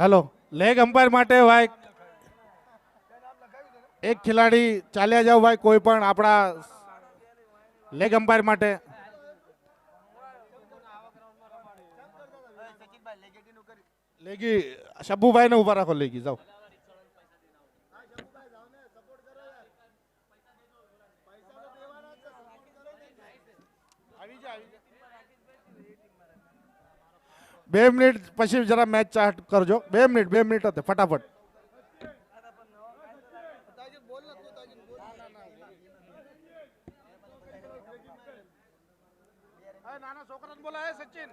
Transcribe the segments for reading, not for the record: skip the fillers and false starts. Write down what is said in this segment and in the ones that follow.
Hello, leg umpire માટે ભાઈ એક ખેલાડી ચાલ્યા જાવ ભાઈ, કોઈ પણ આપણા લેગ અમ્પાયર માટે. લેગી શબ્બુભાઈ ને ઉભા રાખો, લેગી જાઓ. બે મિનિટ પછી જરા મેચ ચાર્ટ કરજો. 2 મિનિટ હતી ફટાફટ. નાના છોકરાને બોલાય સચિન.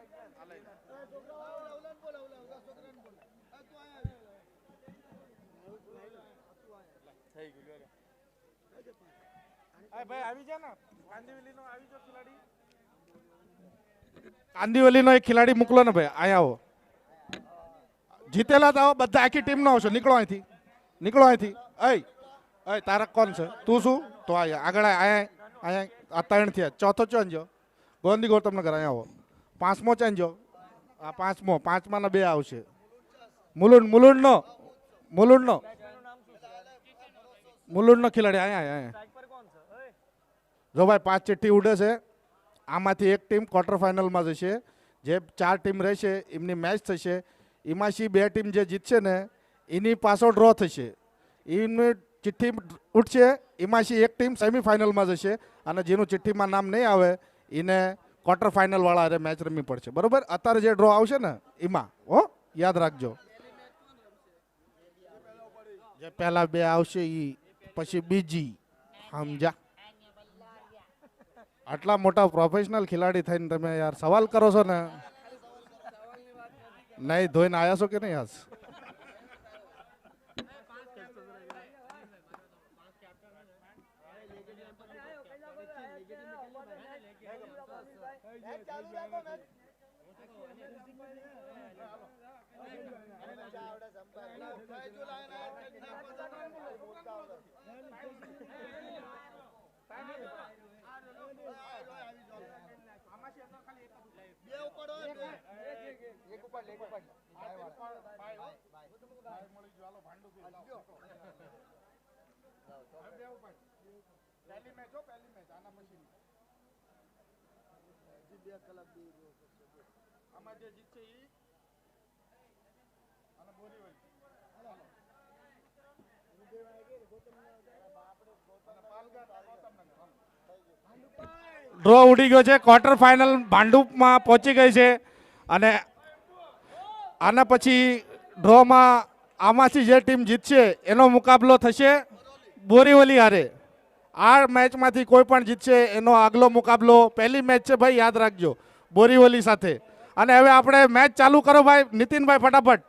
ભાઈ આવી જા ને, કાંદીવલીનો આવી જો ખેલાડી. કાંદીવલીનો એક ખેલાડી મોકલો ને ભાઈ, અહીંયા આવો. જીતેલા તો આવો, બધા આખી ટીમ નો આવશો. નીકળો અહીંથી, નીકળો અહીંથી. અય તારક કોણ છે? તું શું? તો અહીંયા આગળ અહીંયા આ 3 થયા. ચોથો ચેન્જો ગોંદી ગૌતમનગર. અહીંયા આવો. 5મો ચેન્જો. આ 5મો, 5માં 2 આવશે. મુલુંડનો ખેલાડી અહીંયા. જો ભાઈ 5 ચિઠ્ઠી ઉડે છે. આમાંથી એક ટીમ ક્વાર્ટર ફાઇનલમાં જશે. જે 4 ટીમ રહેશે એમની મેચ થશે. એમાંથી 2 ટીમ જે જીતશે ને એની પાછો ડ્રો થશે. એની ચિઠ્ઠી ઉઠશે, એમાંથી એક ટીમ સેમીફાઇનલમાં જશે. અને જેનું ચિઠ્ઠીમાં નામ નહીં આવે એને ક્વાર્ટર ફાઇનલ વાળા મેચ રમવી પડશે. બરોબર? અત્યારે જે ડ્રો આવશે ને એમાં યાદ રાખજો. જે પહેલા 2 આવશે એ પછી બીજી. સમજા? આટલા મોટા પ્રોફેશનલ ખેલાડી થઈને તમે યાર સવાલ કરો છો ને. નહીં ધોઈને આવ્યા છો કે નહીં? આજ ડ્રો ઉડી ગયો છે. ક્વાર્ટર ફાઇનલ ભાંડુપમાં પહોંચી ગઈ છે. અને આના પછી ડ્રોમાં આમાંથી જે ટીમ જીતશે એનો મુકાબલો થશે બોરીવલી હારે. આ મેચમાંથી કોઈ પણ જીતશે એનો આગલો મુકાબલો. પહેલી મેચ છે ભાઈ, યાદ રાખજો, બોરીવલી સાથે. અને હવે આપણે મેચ ચાલુ કરો ભાઈ. નીતિનભાઈ ફટાફટ.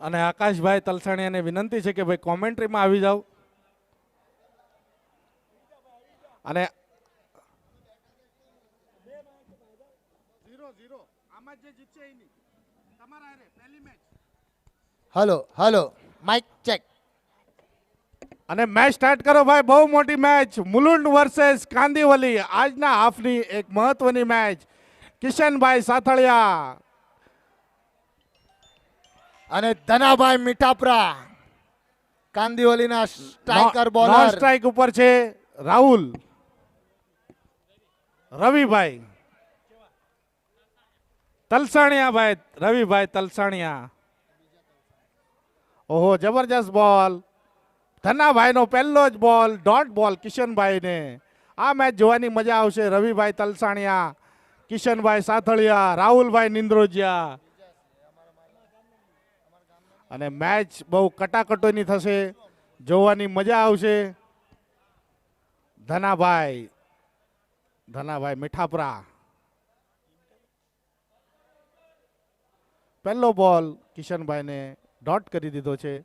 અને આકાશભાઈ તલસાણીયાને વિનંતી છે કે ભાઈ કોમેન્ટ્રીમાં આવી જાવ. અને હલો માઇક ચેક. અને મેચ સ્ટાર્ટ કરો ભાઈ. બહુ મોટી મેચ, મુલુંડ વર્સેસ કાંદીવલી. આજના હાફની એક મહત્વની મેચ. કિશનભાઈ સાથળિયા અને ધનાભાઈ મીઠાપરા, કાંદીવલીના સ્ટ્રાઇકર બોલર. નોન સ્ટ્રાઇક ઉપર છે રાહુલ રવિભાઈ તલસાણિયા. ભાઈ રવિભાઈ તલસાણિયા. ઓહો, જબરજસ્ત બોલ. ધનાભાઈ નો પહેલો જ બોલ, ડોટ બોલ કિશનભાઈ ને. આ મેચ જોવાની મજા આવશે. રવિભાઈ તલસાણિયા, કિશનભાઈ સાથળિયા, રાહુલભાઈ નિંદ્રોજિયા. અને મેચ બહુ કટાકટોની થશે, જોવાની મજા આવશે. ધનાભાઈ મીઠાપરા. પહેલો બોલ કિશનભાઈને ડોટ કરી દીધો છે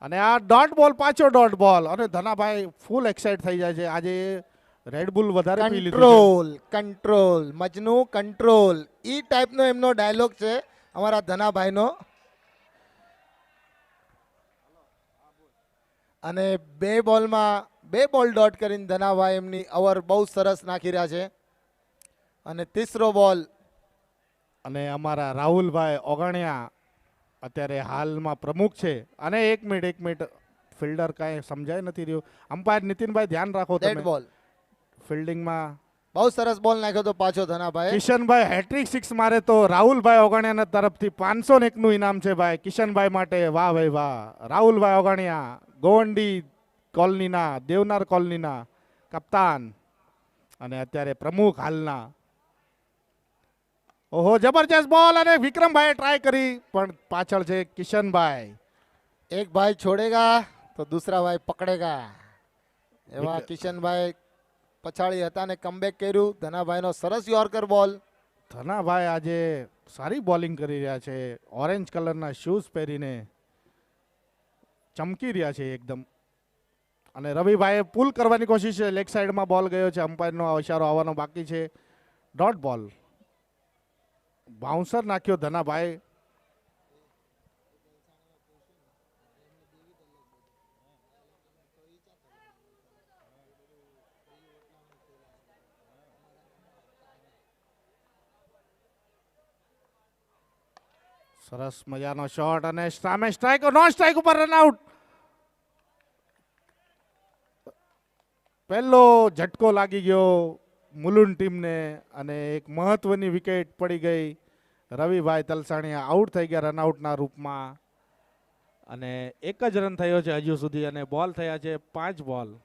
અને આ ડોટ બોલ પાછો ડોટ બોલ અને ધનાભાઈ ફૂલ એક્સાઇટ થઈ જાય છે. આજે રેડબુલ વધારે પી લીધું છે. કંટ્રોલ કંટ્રોલ મજનુ કંટ્રોલ ઈ ટાઈપનો એમનો ડાયલોગ છે અમારા ધનાભાઈનો. અને બે બોલમાં બે બોલ ડોટ કરીને ધનાભાઈ એમની ઓવર બહુ સરસ નાખી રહ્યા છે. અને તીસરો બોલ અને અમારા રાહુલભાઈ ઓગણિયા અત્યારે હાલમાં પ્રમુખ છે. અને એક મિનિટ ફિલ્ડર કાંઈ સમજાય નથી રહ્યું. અમ્પાયર નીતિનભાઈ ધ્યાન રાખો ડેડ તમે બોલ. ફિલ્ડિંગમાં. બહુ સરસ બોલ નાખ્યો તો પાછો ધનાભાઈ. કિશનભાઈ હેટ્રિક સિક્સ મારે તો રાહુલભાઈ ઓગણિયાના તરફથી 501 નું ઇનામ છે ભાઈ કિશનભાઈ માટે. વાહ ભાઈ વાહ. રાહુલભાઈ ઓગણિયા ગોવંડી કોલોનીના દેવનાર કોલોનીના કપ્તાન અને અત્યારે પ્રમુખ હાલના. ઓહો જબરજસ્ત બોલ અને વિક્રમભાઈએ ટ્રાય કરી પણ પાછળ છે કિશનભાઈ. એક ભાઈ છોડેગા તો દૂસરા ભાઈ પકડેગા એવા કિશનભાઈ પછાડી હતા ને કમબેક કર્યું. ધનાભાઈનો સરસ યોર્કર બોલ. ધનાભાઈ આજે સારી બોલિંગ કરી રહ્યા છે. ઓરેન્જ કલરના શૂઝ પહેરીને ચમકી રહ્યા છે એકદમ. અને રવિભાઈએ પુલ કરવાની કોશિશ છે. લેગ સાઈડમાં બોલ ગયો છે. અમ્પાયરનો ઇશારો આવવાનો બાકી છે. ડોટ બોલ. બાઉન્સર નાખ્યો ધનાભાઈ. સરસ મજાનો શોટ અને સામે સ્ટ્રાઇક નોન સ્ટ્રાઇક ઉપર રનઆઉટ. પહેલો ઝટકો લાગી ગયો મુલુંડ ટીમને અને એક મહત્વની વિકેટ પડી ગઈ. રવિભાઈ તલસાણીયા આઉટ થઈ ગયા રનઆઉટના રૂપમાં અને એક જ રન થયો છે હજુ સુધી અને બોલ થયા છે 5 બોલ.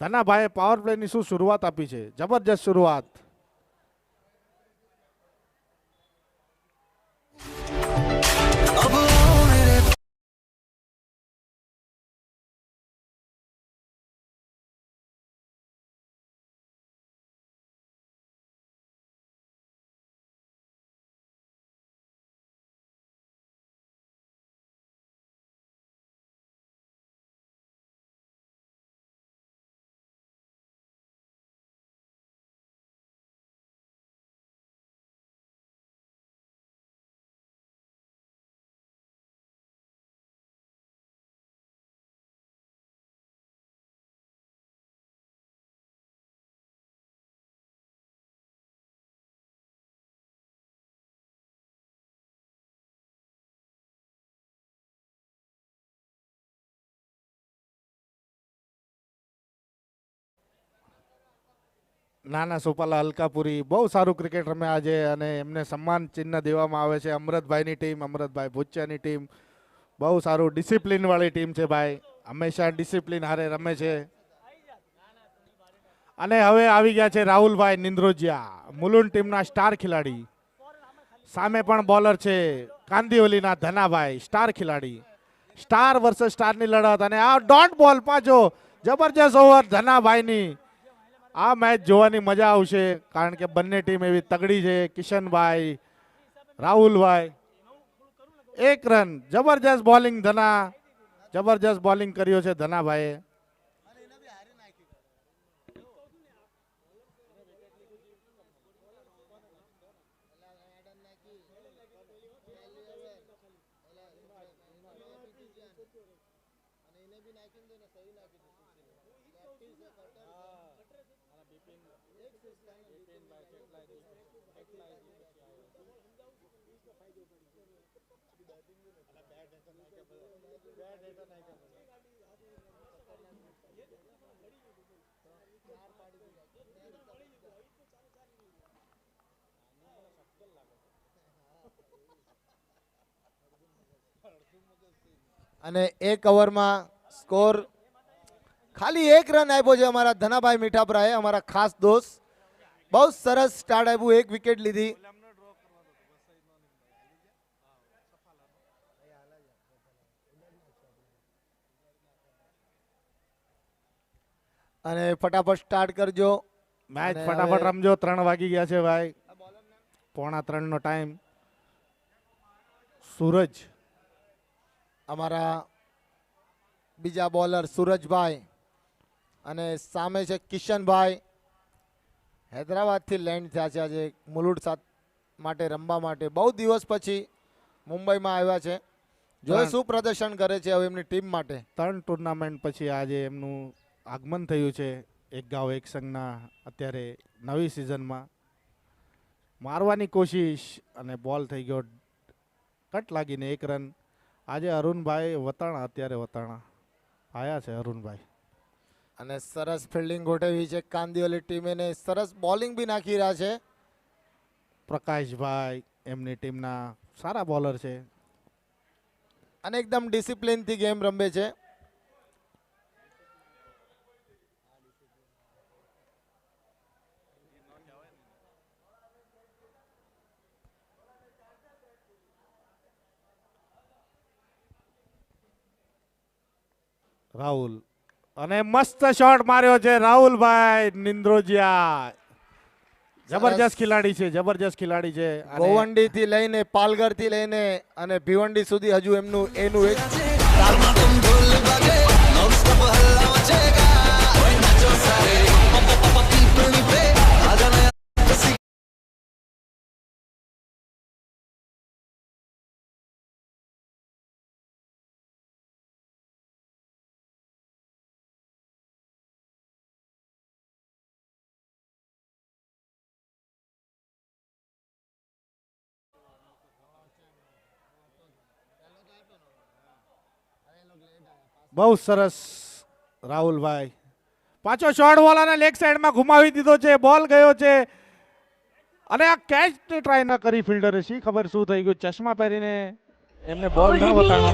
ધનાભાઈએ પાવર પ્લેની શું શરૂઆત આપી છે. જબરજસ્ત શરૂઆત. નાના સુપાલા હલકાપુરી બહુ સારું ક્રિકેટ રમ્યા આજે અને એમને સન્માન ચિહ્ન દેવામાં આવે છે. અમૃતભાઈની ટીમ, અમૃતભાઈ ભુચ્ચાની ટીમ બહુ સારું ડિસિપ્લિન વાળી ટીમ છે ભાઈ. હંમેશા ડિસિપ્લિન હારે રમે છે. અને હવે આવી ગયા છે રાહુલભાઈ નિંદ્રોજિયા, મુલુંડ ટીમના સ્ટાર ખેલાડી. સામે પણ બોલર છે કાંદિવલીના ધનાભાઈ, સ્ટાર ખેલાડી. સ્ટાર વર્સસ સ્ટારની લડત અને આ ડોટ બોલ પાછો જબરજસ્ત ઓવર ધનાભાઈની. આ મેચ જોવાની મજા આવશે કારણ કે બંને ટીમ એવી તગડી છે. કિશનભાઈ, રાહુલભાઈ. 1 રન. જબરજસ્ત બોલિંગ ધના, જબરજસ્ત બોલિંગ કર્યો છે ધનાભાઈએ. અને એક ઓવરમાં સ્કોર ખાલી 1 રન આપ્યો છે અમારા ધનાભાઈ મીઠાપરાએ, અમારા ખાસ દોસ્ત. બહુ સરસ સ્ટાર્ટ આપ્યું, 1 વિકેટ લીધી. અને ફટાફટ સ્ટાર્ટ કરજો. મેચ અને ફટાફટ હવે- રમજો. 3 વાગી ગયા છે ભાઈ. 2:45 નો ટાઈમ. સૂરજ, અમારા બીજા બોલર સૂરજભાઈ અને સામે છે કિશનભાઈ. હૈદરાબાદથી લેન્ડ થયા છે આજે મુલુંડ માટે રમવા માટે. બહુ દિવસ પછી મુંબઈમાં આવ્યા છે. જોઈએ શું પ્રદર્શન કરે છે હવે એમની ટીમ માટે. 3 ટુર્નામેન્ટ પછી આજે એમનું આગમન થયું છે એક ગાંવ એક સંઘના અત્યારે નવી સિઝનમાં. મારવાની કોશિશ અને બોલ થઈ ગયો કટ લાગીને 1 રન. આજે અરુણભાઈ વતાણા, અત્યારે વતાણા આયા છે અરુણભાઈ. અને સરસ ફિલ્ડિંગ ગોઠવી છે કાંદિવલી ટીમે ને સરસ બોલિંગ બી નાખી રહ્યા છે. પ્રકાશભાઈ એમની ટીમના સારા બોલર છે. અને એકદમ ડિસિપ્લિનથી ગેમ રમે છે. રાહુલ અને મસ્ત શોટ માર્યો છે રાહુલભાઈ નિંદ્રોજિયા. જબરજસ્ત ખિલાડી છે, જબરજસ્ત ખિલાડી છે. અને ગોવંડી થી લઈને પાલઘર થી લઈને અને ભિવંડી સુધી હજુ એનું એક બહુ સરસ રાહુલભાઈ. પાછો શોર્ટ બોલ અને લેગ સાઈડમાં ઘુમાવી દીધો છે. બોલ ગયો છે અને આ કેચ ટ્રાય ન કરી ફિલ્ડરે. શી ખબર શું થઈ ગયું, ચશ્મા પહેરીને એમને બોલ ન બતાડો.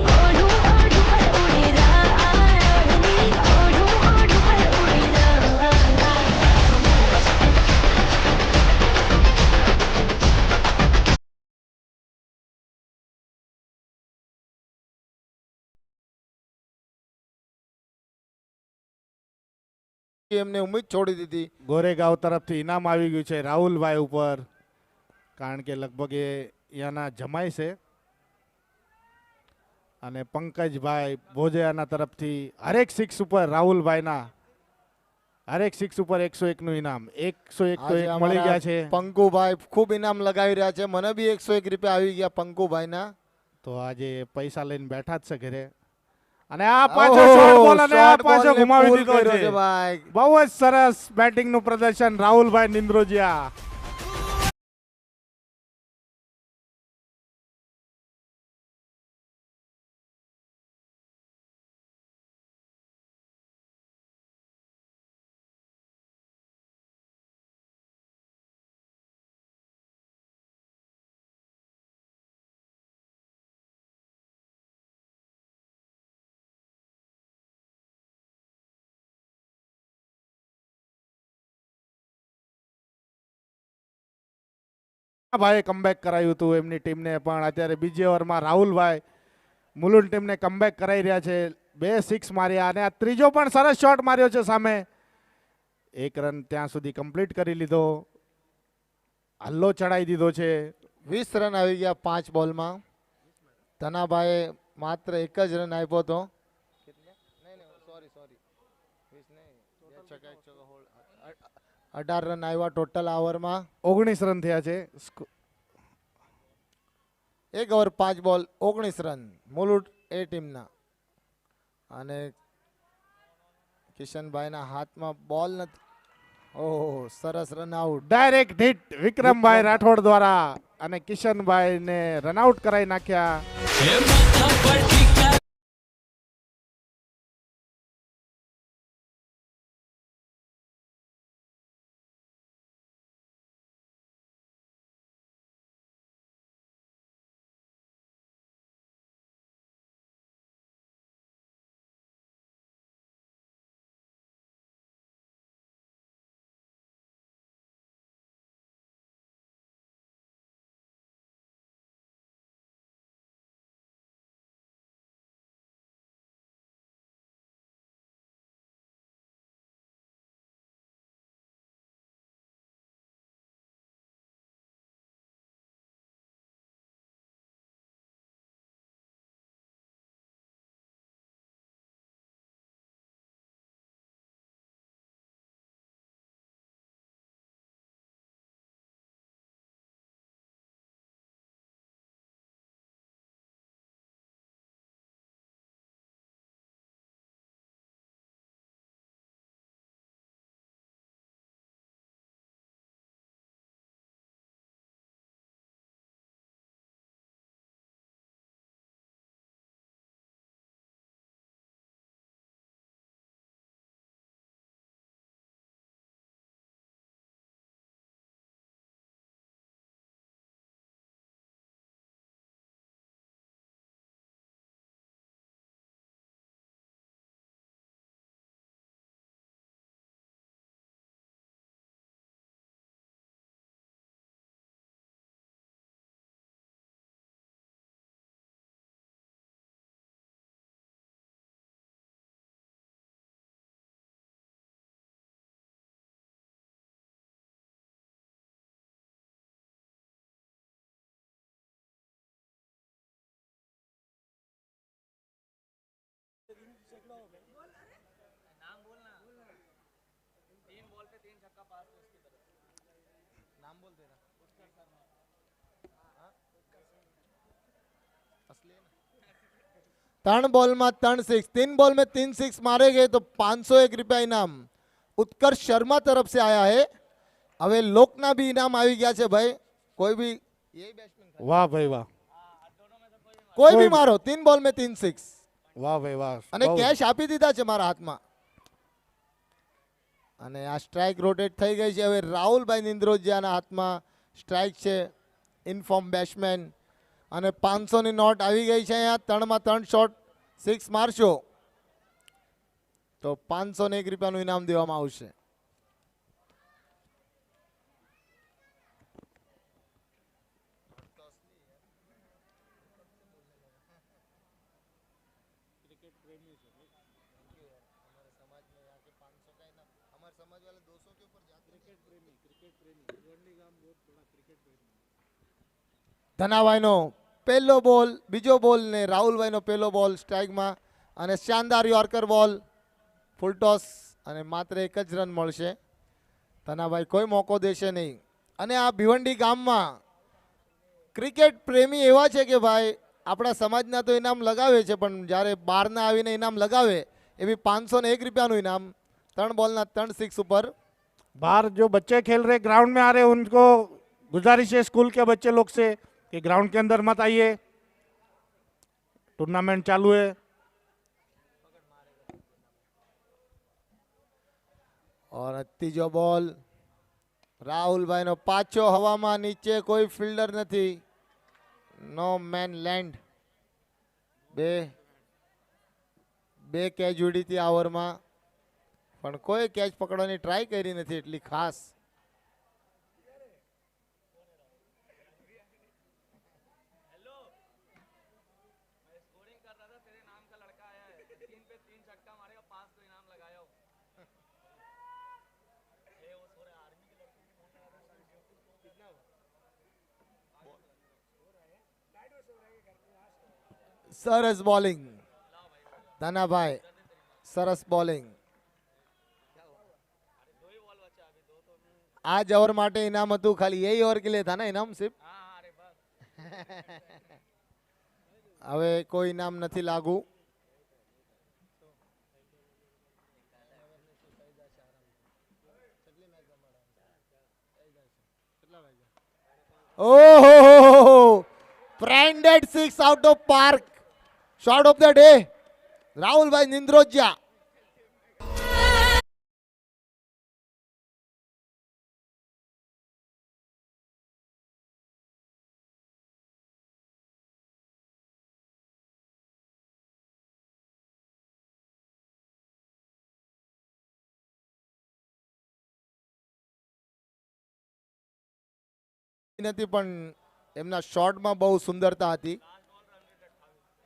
એમને ઉમ્મીદ છોડી દીધી. ગોરેગાંવ તરફથી ઇનામ આવી ગયું છે રાહુલભાઈ ઉપર, કારણ કે લગભગ એ અહીંયાના જમાય છે. અને પંકજભાઈ ભોજિયાના તરફથી હરેક 6 ઉપર રાહુલભાઈના હરેક 6 ઉપર 101 નું ઇનામ. 101 તો આજે એક મળી ગયા છે. પંકુભાઈ ખૂબ ઇનામ લગાવી રહ્યા છે. મને બી 101 રૂપિયા આવી ગયા પંકુભાઈના. તો આજે પૈસા લઈને બેઠા જ છે ઘરે. અને આ પાછો શોર્ટ બોલ અને આ પાછો ઘુમાવી દીધો છે. ભાઈ બહુ જ સરસ બેટિંગ નું પ્રદર્શન રાહુલભાઈ નિંદ્રોજિયા. ભાઈ કમબેક કરાયું હતું એમની ટીમને, પણ અત્યારે બીજી ઓવરમાં રાહુલભાઈ મુલુંડ ટીમને કમબેક કરાઈ રહ્યા છે. 2 6 માર્યા અને આ ત્રીજો પણ સરસ શોટ માર્યો છે સામે. 1 રન ત્યાં સુધી કમ્પ્લીટ કરી લીધો. હલ્લો ચડાઈ દીધો છે. 20 રન આવી ગયા 5 બોલમાં. ધનાભાઈએ માત્ર 1 જ રન આપ્યો હતો. 18 રન આવ્યા ટોટલ ઓવરમાં. 19 રન થયા છે. 1 ઓવર 5 બોલ 19 રન મુલુંડ એ ટીમના. અને કિશનભાઈના હાથમાં બોલ નથી. ઓહો, સરસ રન આઉટ. ડાયરેક્ટ હિટ વિક્રમભાઈ રાઠોડ દ્વારા અને કિશનભાઈને રનઆઉટ કરાઈ નાખ્યા. 3 बॉल में 3 सिक्स, 3 बॉल में 3 सिक्स मारे गए तो 501 रुपया इनाम उत्कर्ष शर्मा तरफ से आया है। હવે લોકના બી ઇનામ આવી ગયા છે ભાઈ, કોઈ બી વાહ ભાઈ વાહ, કોઈ બી મારો 3 બોલ में 3 સિક્સ વાહ ભાઈ વાહ. અને બહુ- કેશ આપી દીધા છે મારા હાથમાં. અને આ સ્ટ્રાઇક રોટેટ થઈ ગઈ છે. હવે રાહુલભાઈ નિંદ્રોજિયાના હાથમાં સ્ટ્રાઇક છે, ઇનફોર્મ બેટ્સમેન. અને 500 ની નોટ આવી ગઈ છે અહીંયા. 3 માં 3 શોટ સિક્સ મારશો તો 501 રૂપિયાનું ઇનામ દેવામાં આવશે. ધનાભાઈનો પહેલો બોલ, બીજો બોલ ને રાહુલભાઈનો પહેલો બોલ સ્ટ્રાઇકમાં. અને શાનદાર યોર્કર બોલ, ફૂલ ટોસ અને માત્ર એક જ રન મળશે. ધનાભાઈ કોઈ મોકો દેશે નહીં. અને આ ભિવંડી ગામમાં ક્રિકેટ પ્રેમી એવા છે કે ભાઈ આપણા સમાજના તો ઇનામ લગાવે છે, પણ જ્યારે બહારના આવીને ઇનામ લગાવે એવી 501 રૂપિયાનું ઇનામ 3 બોલના 3 સિક્સ ઉપર. बाहर जो बच्चे खेल रहे ग्राउंड में आ रहे उनको गुजारिश है स्कूल के बच्चे लोग से कि ग्राउंड के अंदर मत आइए, टूर्नामेंट चालू है. और ત્રીજો બોલ રાહુલભાઈનો પાછો હવામાં, નીચે કોઈ ફિલ્ડર નથી, નો મેન લેન્ડ. બે કેચ ઉડી હતી આ ઓવરમાં, પણ કોઈ કેચ પકડવાની ટ્રાય કરી નથી એટલી ખાસ. સરસ બોલિંગ ધનાભાઈ, સરસ બોલિંગ. आज ओवर माटे इनाम હતું, ખાલી यही ओवर के लिए था ना इनाम सिर्फ. હવે કોઈ ઇનામ નથી લાગુ. ઓહો, branded 6 out of park, shot of the day Rahulbhai Nindrojiya. નથી પણ એમના શોટમાં બહુ સુંદરતા હતી.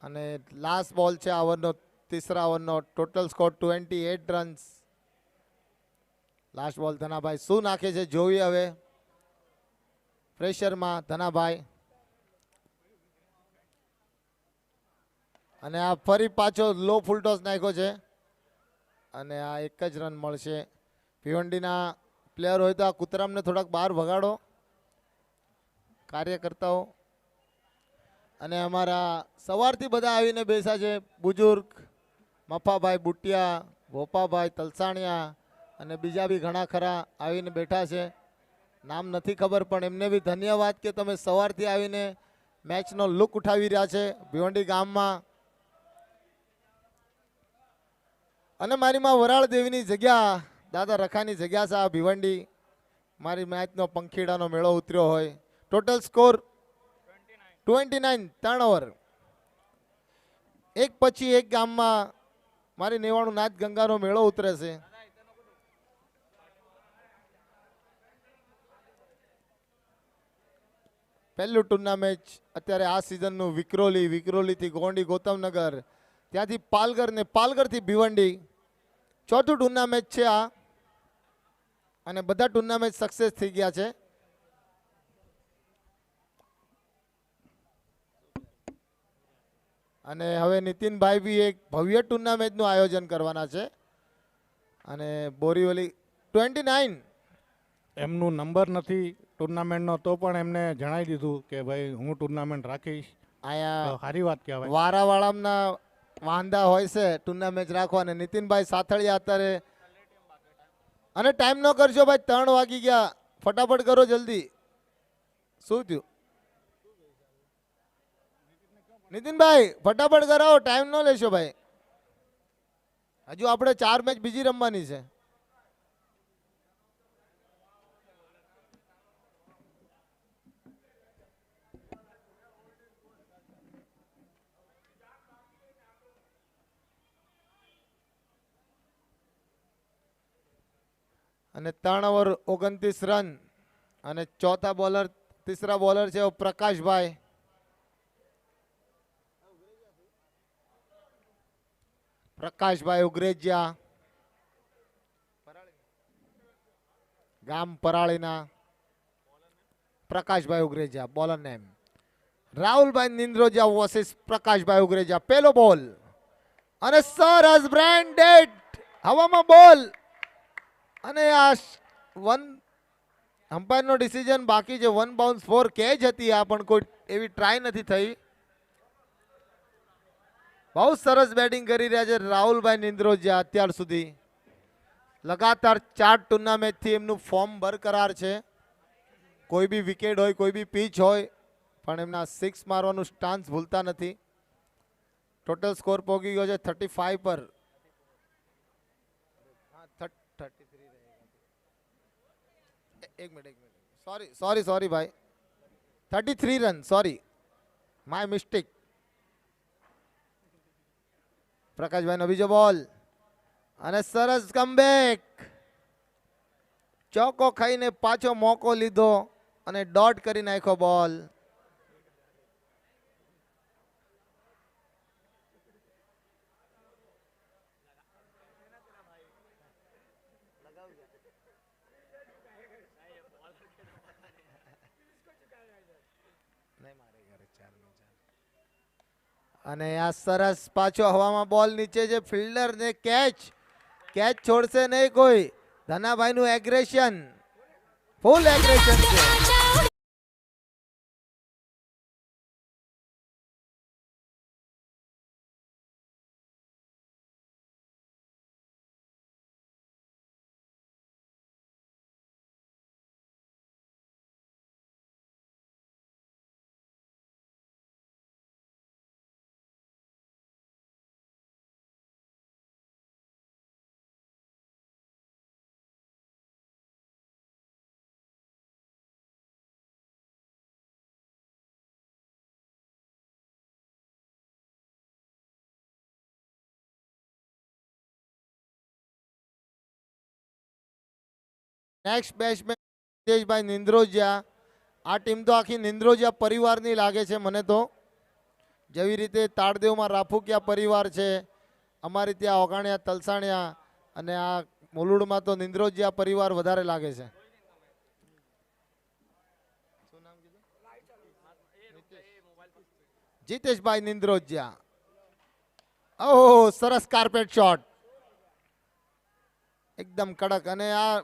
અને લાસ્ટ બોલ છે આ ઓવરનો, તીસરા ઓવરનો. Total score 28 runs. Last ball Dhanabhai શું નાખે છે જોઈએ હવે. પ્રેશરમાં ધનાભાઈ. અને આ ફરી પાછો લો ફૂલ ટોસ નાખ્યો છે અને આ એક જ રન મળશે. ભિવંડીના પ્લેયર હોય તો આ કૂતરામને થોડાક બહાર ભગાડો, કાર્યકર્તાઓ. અને અમારા સવારથી બધા આવીને બેસા છે, બુજુર્ગ મફાભાઈ બુટિયા, ભોપાભાઈ તલસાણિયા અને બીજા બી ઘણા ખરા આવીને બેઠા છે. નામ નથી ખબર પણ એમને બી ધન્યવાદ કે તમે સવારથી આવીને મેચનો લુક ઉઠાવી રહ્યા છે ભિવંડી ગામમાં. અને મારી માં વરાળ દેવીની જગ્યા, દાદા રખાની જગ્યા છે આ ભિવંડી. મારી મેચનો પંખીડાનો મેળો ઉતર્યો હોય. Total score 29, 3 over. એક પછી એક ગામમાં મારી 99 નાથ ગંગાનો મેળો ઉતરે છે. પહેલું ટુર્નામેન્ટ અત્યારે આ સિઝનનું વિક્રોલીથી ગોંડી ગૌતમનગર, ત્યાંથી પાલઘર ને પાલઘરથી ભિવંડી. ચોથું ટુર્નામેન્ટ છે આ, અને બધા ટુર્નામેન્ટ સક્સેસ થઈ ગયા છે. અને હવે નીતિનભાઈ બી એક ભવ્ય ટુર્નામેન્ટનું આયોજન કરવાના છે. અને બોરીવલી 29 એમનું નંબર નથી ટુર્નામેન્ટનો તો પણ એમને જણાવી દીધું કે ભાઈ હું ટુર્નામેન્ટ રાખીશ. તો અહીંયા સારી વાત કહેવાય. વારાવાળાના વાંધા હોય છે ટુર્નામેન્ટ રાખવા અને નીતિનભાઈ સાથળિયા અત્યારે અને ટાઈમ ન કરશો ભાઈ 3 વાગી ગયા ફટાફટ કરો જલ્દી. શું થયું નીતિનભાઈ ફટાફટ કરાવો ટાઈમ ન લેશો ભાઈ. હજુ આપણે 4 મેચ બીજી રમવાની છે. અને 3 ઓવર 29 રન અને ચોથા બોલર તીસરા બોલર છે પ્રકાશભાઈ. પ્રકાશભાઈ ઉગરેજિયા ગામ પરાળીના પ્રકાશભાઈ ઉગરેજિયા બોલર નેમ. રાહુલભાઈ નિંદ્રોજા વર્સિસ પ્રકાશભાઈ ઉગરેજિયા. પેલો બોલ અને સરસ બ્રાન્ડેડ હવામાં બોલ અને આ વન અમ્પાયરનો ડિસિઝન બાકી છે. 1 બાઉન્સ 4 કેચ હતી આ પણ કોઈ એવી ટ્રાય નથી થઈ. બહુ સરસ બેટિંગ કરી રહ્યા છે રાહુલભાઈ નિંદ્રોજા અત્યાર સુધી. લગાતાર 4 ટુર્નામેન્ટથી એમનું ફોર્મ બરકરાર છે. કોઈ બી વિકેટ હોય કોઈ બી પીચ હોય પણ એમના 6 મારવાનું સ્ટાન્સ ભૂલતા નથી. ટોટલ સ્કોર પહોંચી ગયો છે 35 પર. એક મિનિટ સોરી ભાઈ 33 રન સોરી માય મિસ્ટેક. પ્રકાશભાઈનો બીજો બોલ અને સરસ કમબેક. ચોકો ખાઈને પાછો મોકો લીધો અને ડોટ કરી નાખ્યો બોલ. અને આ સરસ પાછો હવામાં બોલ નીચે છે. ફિલ્ડર ને કેચ છોડશે નહીં કોઈ. ધનાભાઈ નું એગ્રેશન ફૂલ એગ્રેશન છે. Next batsman Jiteshbhai Nindroja. આ ટીમ તો આખી નિંદ્રોજા પરિવારની લાગે છે મને તો. જેવી રીતે તાળદેવમાં રાફુકિયા પરિવાર છે, અમારી ત્યાં ઓગાણિયા તલસાણિયા અને આ મુલુડમાં તો નિંદ્રોજા પરિવાર વધારે લાગે છે. જીતેશભાઈ નિંદ્રોજા. ઓહ સરસ કાર્પેટ શોટ એકદમ કડક. અને આ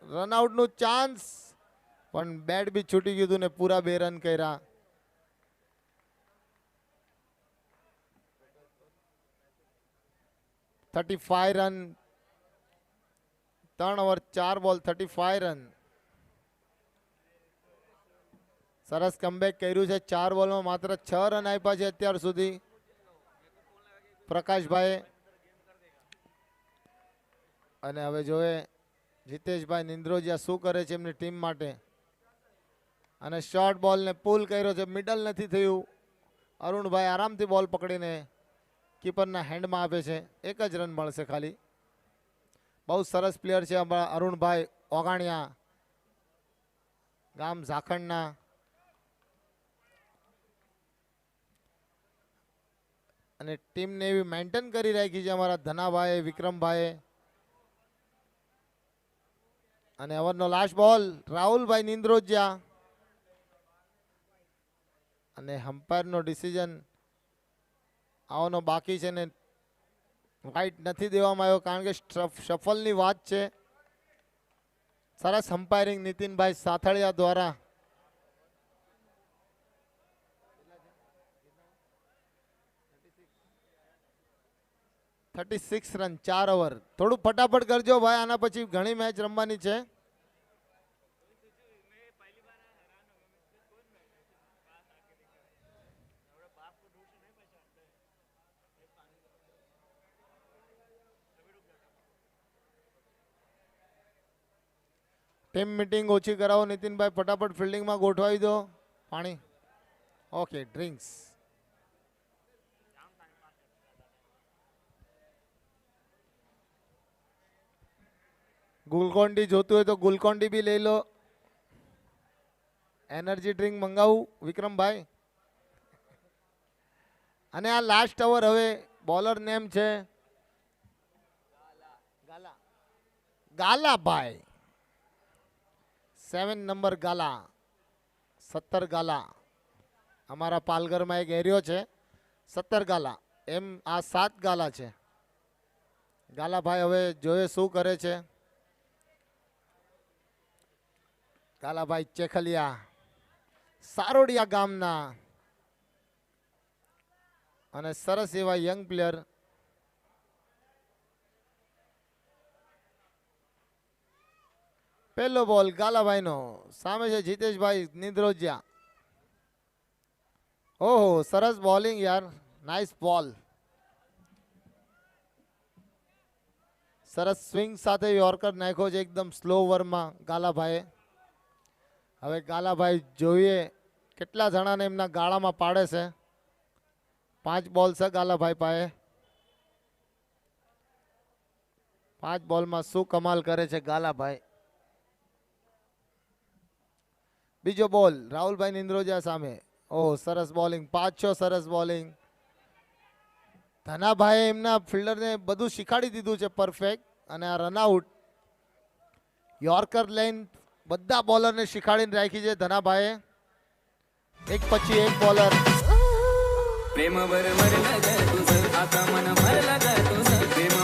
રનઆઉટ નું ચાન્સ પણ બેટ બી છૂટી ગયું હતું ને પૂરા 2 રન કર્યા. $35 રન 3 ઓવર 4 બોલ 35 રન. સરસ કમબેક કર્યું છે. 4 બોલમાં માત્ર 6 રન આપ્યા છે અત્યાર સુધી પ્રકાશભાઈ. અને હવે જોવે જીતેશભાઈ નિંદ્રોજા શું કરે છે એમની ટીમ માટે. અને શોર્ટ બોલને પુલ કર્યો છે. મિડલ નથી થયું. અરુણભાઈ આરામથી બોલ પકડીને કીપરના હેન્ડમાં આપે છે. 1 જ રન મળશે ખાલી. બહુ સરસ પ્લેયર છે અરુણભાઈ ઓગાણિયા, ગામ ઝાખણના. અને ટીમને એવી મેન્ટેન કરી રાખી છે અમારા ધનાભાઈ વિક્રમભાઈ. અને ઓવરનો લાસ્ટ બોલ રાહુલભાઈ નિંદ્રોજા. અને હમ્પાયરનો ડિસિઝન આવવાનો બાકી છે ને વાઇટ નથી દેવામાં આવ્યો કારણ કે શફલની વાત છે. સરસ અમ્પાયરિંગ નીતિનભાઈ સાથળિયા દ્વારા. 36 રન 4 ઓવર. થોડું ફટાફટ કરજો ભાઈ, આના પછી ઘણી મેચ રમવાની છે. ટીમ મીટિંગ ઓછી કરાવો નીતિનભાઈ, ફટાફટ ફિલ્ડિંગમાં ગોઠવાવી દો. પાણી ઓકે. ડ્રિંક્સ ગ્લુકોન-ડી જોતું હોય તો ગ્લુકોન-ડી બી લઈ લો. એનર્જી ડ્રિંક મંગાવું વિક્રમભાઈ. અને આ લાસ્ટ ઓવર. હવે બોલર નેમ છે ગાલાભાઈ. 7 નંબર ગાલા, 17 ગાલા. અમારા પાલઘરમાં એક એરિયો છે 17 ગાલા, એમ આ 7 ગાલા છે. ગાલાભાઈ હવે જોઈએ શું કરે છે. ગાલાભાઈ ચેખલિયા, સારોડિયા ગામના અને સરસ એવા યંગ પ્લેયર. પહેલો બોલ ગાલાભાઈનો. સામે છે જીતેશભાઈ નિંદ્રોજિયા. ઓહો, સરસ બોલિંગ યાર, નાઇસ બોલ. સરસ સ્વિંગ સાથે યોર્કર નાખ્યો છે એકદમ સ્લો ઓવરમાં ગાલાભાઈએ. હવે ગાલાભાઈ જોઈએ કેટલા જણાને એમના ગાળામાં પાડે છે. 5 બોલ છે ગાલાભાઈ પાસે. 5 બોલમાં શું કમાલ કરે છે ગાલાભાઈ. બીજો બોલ રાહુલભાઈ નિંદ્રોજા સામે. ઓહ, સરસ બોલિંગ. 5-6 સરસ બોલિંગ. ધનાભાઈએ એમના ફિલ્ડરને બધું શીખાડી દીધું છે પરફેક્ટ. અને આ રનઆઉટ યોર્કર લાઈન બધા બોલરને શીખાડીને રાખી છે ધનાભાઈએ. એક પછી એક બોલર. प्रेम बरोबर लग तुझं आता मन भरलं ग तुझं प्रेम.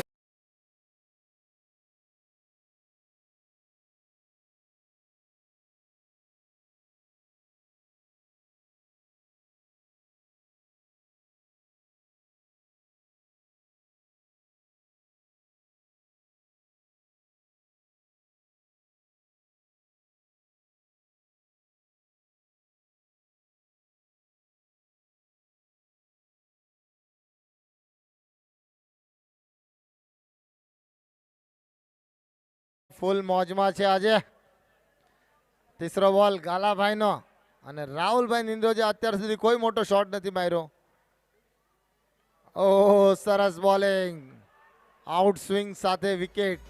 ફૂલ મોજમાં છે આજે. તીસરો બોલ ગાલાભાઈનો. અને રાહુલભાઈ નિંદ્રોજા અત્યાર સુધી કોઈ મોટો શોટ નથી માર્યો. ઓહ, સરસ બોલિંગ. આઉટ સ્વિંગ સાથે વિકેટ.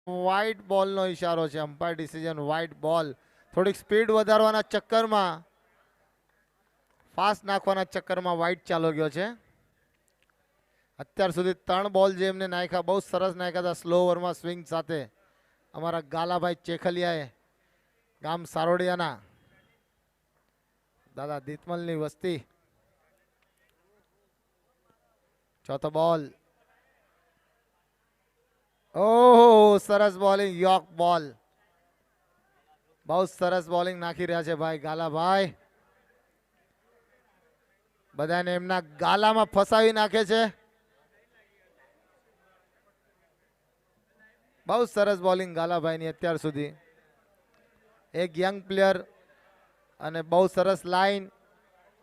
વ્હાઇટ બોલનો ઈશારો છે. અમ્પાયર ડિસિઝન વ્હાઇટ બોલ. થોડીક સ્પીડ વધારવાના ચક્કરમાં, ફાસ્ટ નાખવાના ચક્કરમાં વ્હાઇટ ચાલો ગયો છે. અત્યાર સુધી 3 બોલ જે એમને નાખ્યા બહુ સરસ નાખ્યા હતા સ્લો ઓવરમાં સ્વિંગ સાથે. અમારા ગાલાભાઈ ચેખલિયાએ, ગામ સારોડિયાના, દાદા દીતમલની વસ્તી. ચોથો બોલ. ઓહ, સરસ બોલિંગ. યોર્ક બોલ. બહુ સરસ બોલિંગ નાખી રહ્યા છે ભાઈ ગાલાભાઈ. બધાને એમના ગાલામાં ફસાવી નાખે છે. બહુ સરસ બોલિંગ ગાલાભાઈની અત્યાર સુધી. એક યંગ પ્લેયર અને બહુ સરસ લાઈન.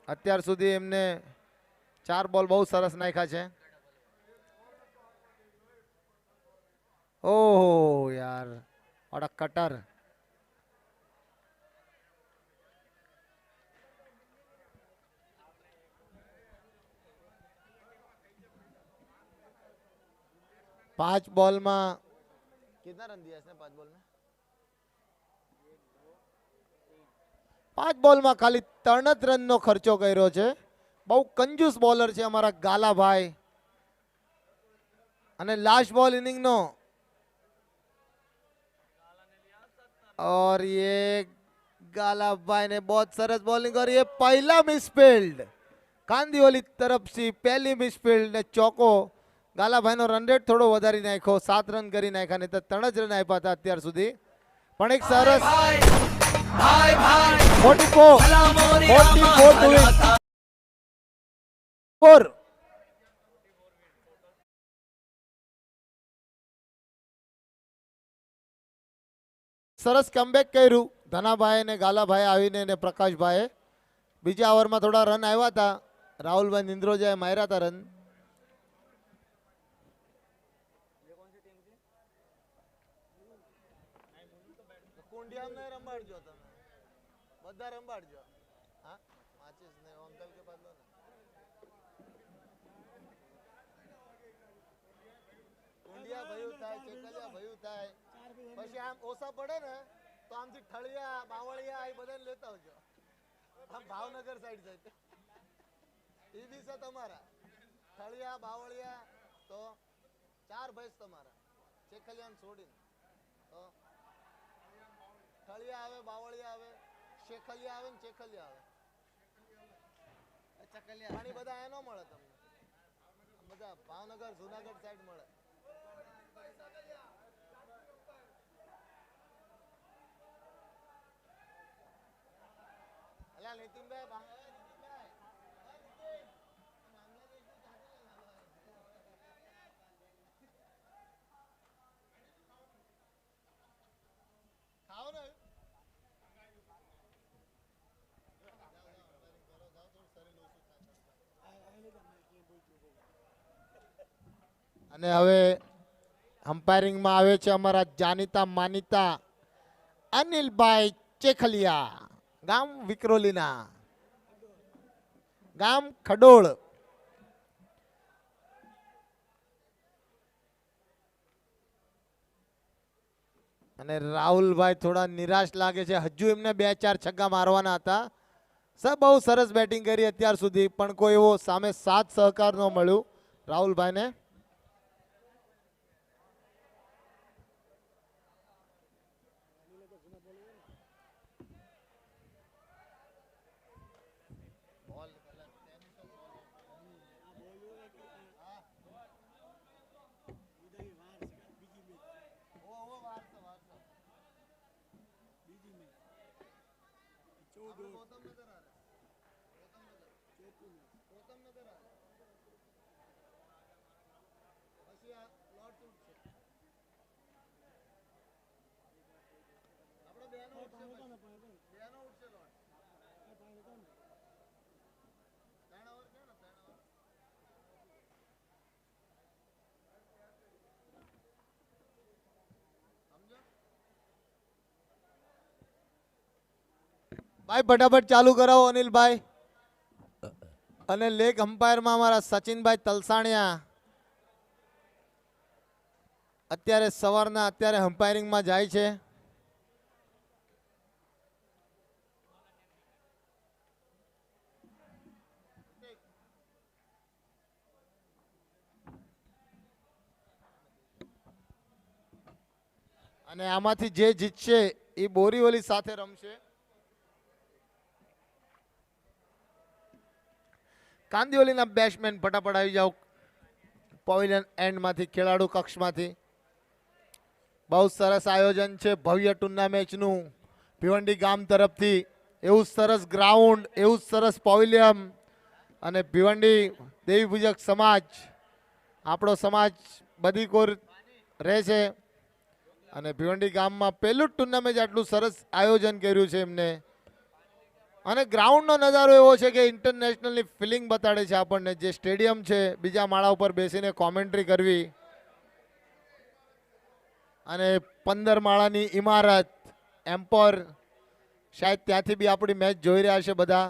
અત્યાર સુધી એમને 4 બોલ બહુ સરસ નાખ્યા છે. ઓહો યાર, વોટ અ કટર. પાંચ બોલમાં कितना रन दिया इसने 5 बॉल में? 5 બોલમાં ખાલી 3 જ રનનો ખર્ચો કર્યો છે. બહુ કંજૂસ બોલર છે અમારા ગાલાભાઈ. અને લાસ્ટ બોલ ઇનિંગનો और ये गालाभाई ने बहुत सरस बॉलिंग और ये पहला मिसफील्ड कांदिवली तरफ से पहली मिसफील्ड ने चौको. ગાલાભાઈ નો રન રેટ થોડો વધારી નાખ્યો, 7 રન કરી નાખ્યા, નહીં તો 3 જ રન આપ્યા હતા અત્યાર સુધી. પણ એક સરસ 44 to win. સરસ કમબેક કર્યું ધનાભાઈ ને ગાલાભાઈ આવીને ને પ્રકાશભાઈ. બીજા ઓવરમાં થોડા રન આવ્યા હતા. રાહુલભાઈ નિંદ્રોજાએ માર્યા હતા રન. રંબાડજો તમે બધા રંબાડજો. હા માચીસ ને અંકલ કે પાસ લો ને. કુંડિયા ભયું થાય, ચેકલિયા ભયું થાય, પછી આમ ઓસા પડે ને તો આમથી ઠળિયા બાવળિયા એ બધાને લેતા આવજો. આમ ભાવનગર સાઈડ છે એ બી છે તમારા. ઠળિયા બાવળિયા તો 4 ભેંસ તમારા, ચેકલિયાને છોડીને. તો ઠળિયા આવે, બાવળિયા આવે, શેખલિયા આવે ને ચેખલિયા આવે. પાણી બધા અહીંયા ન મળે તમને, બધા ભાવનગર જુનાગઢ સાઈડ મળે. અલ્યા નીતિનભાઈ ખાઓ ને. અને હવે અમ્પાયરિંગમાં આવે છે અમારા જાણીતા માનીતા અનિલભાઈ ચેખલિયા, ગામ વિક્રોલીના, ગામ ખડોળ. અને રાહુલભાઈ થોડા નિરાશ લાગે છે. હજુ એમને 2-4 છગ્ગા મારવાના હતા. સર બહુ સરસ બેટિંગ કરી અત્યાર સુધી, પણ કોઈ એવો સામે સાથ સહકાર ન મળ્યું રાહુલભાઈને. ભાઈ ફટાફટ ચાલુ કરાવો અનિલભાઈ. અને લેગ અમ્પાયરમાં અમારા સચિનભાઈ તલસાણિયા અત્યારે સવારના અત્યારે અમ્પાયરિંગમાં જાય છે. અને આમાંથી જે જીતશે એ બોરીવલી સાથે રમશે. કાંદિવલીના બેટ્સમેન ફટાફટ આવી જાઓ પવેલિયન એન્ડમાંથી, ખેલાડુ કક્ષમાંથી. બહુ સરસ આયોજન છે ભવ્ય ટુર્નામેન્ટનું ભિવંડી ગામ તરફથી. એવું સરસ ગ્રાઉન્ડ, એવું સરસ પવેલિયન. અને ભિવંડી દેવી પૂજક સમાજ, આપણો સમાજ બધી કોર રહે છે. અને ભિવંડી ગામમાં પહેલું જ ટુર્નામેન્ટ આટલું સરસ આયોજન કર્યું છે એમને. અને ગ્રાઉન્ડનો નજારો એવો છે કે ઇન્ટરનેશનલની ફિલિંગ બતાડે છે આપણને. જે સ્ટેડિયમ છે બીજા માળા ઉપર બેસીને કોમેન્ટ્રી કરવી અને 15 માળાની ઇમારત એમ્પોર, શાયદ ત્યાંથી બી આપણી મેચ જોઈ રહ્યા છે બધા.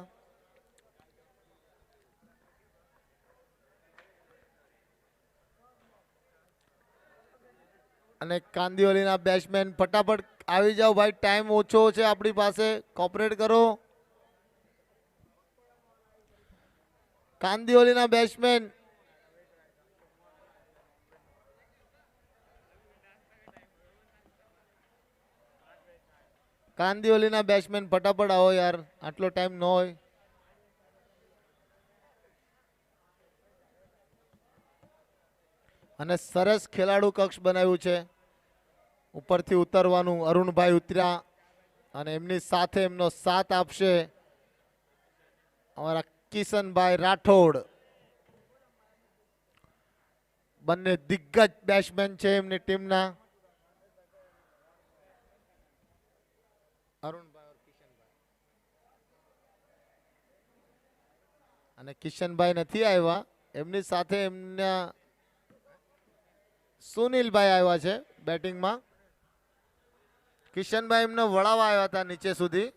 અને કાંદિવલીના બેટ્સમેન ફટાફટ આવી જાઓ ભાઈ, ટાઈમ ઓછો છે આપણી પાસે, કોઓપરેટ કરો. કાંદિવલીના બેટ્સમેન ફટાફટ આવો યાર, આટલો ટાઈમ ન હોય. અને સરસ ખેલાડુ કક્ષ બનાવ્યું છે. ઉપરથી ઉતરવાનું અરુણભાઈ ઉતર્યા અને એમની સાથે એમનો સાથ આપશે અમારા કિશનભાઈ રાઠોડ. બંને દિગ્ગજ બેટ્સમેન છે એમની ટીમના. અરુણભાઈ અને કિશનભાઈ નથી આવ્યા, એમની સાથે એમના સુનિલભાઈ આવ્યા છે બેટિંગમાં. કિશનભાઈ એમને વળાવવા આવ્યા હતા નીચે સુધી.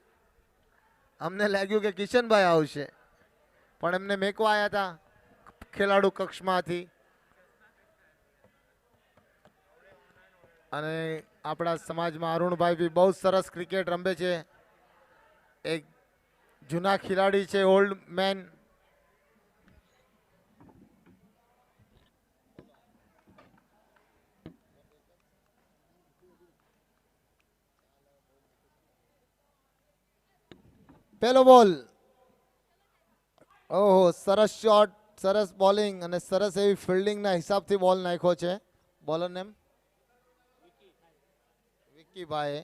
અમને લાગ્યું કે કિશનભાઈ આવશે, પણ એમને મેકવા આવ્યા હતા ખેલાડુ કક્ષમાંથી. અને આપણા સમાજમાં અરુણભાઈ બી બહુ સરસ ક્રિકેટ રમે છે. એક જૂના ખેલાડી છે, ઓલ્ડ મેન. પહેલો બોલ. ઓહો, સરસ શોટ, સરસ બોલિંગ અને સરસ એવી ફિલ્ડિંગના હિસાબથી બોલ નાખ્યો છે. Bowler name Vickybhai.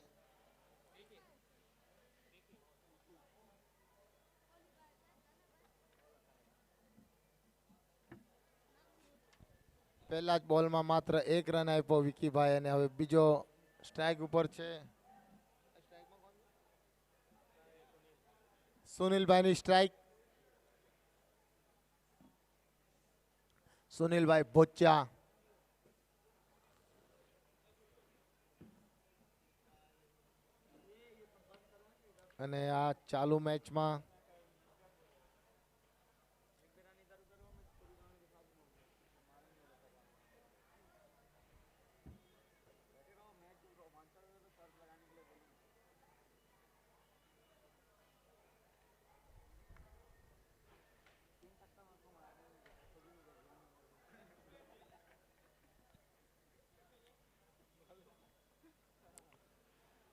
પહેલા જ બોલમાં માત્ર 1 રન આપ્યો વિકીભાઈ અને હવે બીજો સ્ટ્રાઇક ઉપર છે. સુનિલભાઈની સ્ટ્રાઇક. સુનિલભાઈ ભોચ્યા. અને આ ચાલુ મેચમાં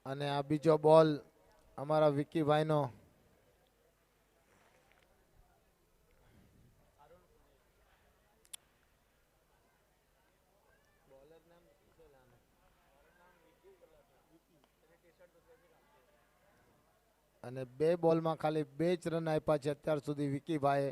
અને આ બીજો બોલ અમારા વિકીભાઈનો. અને 2 બોલમાં ખાલી 2 જ રન આપ્યા છે અત્યાર સુધી વિકીભાઈએ.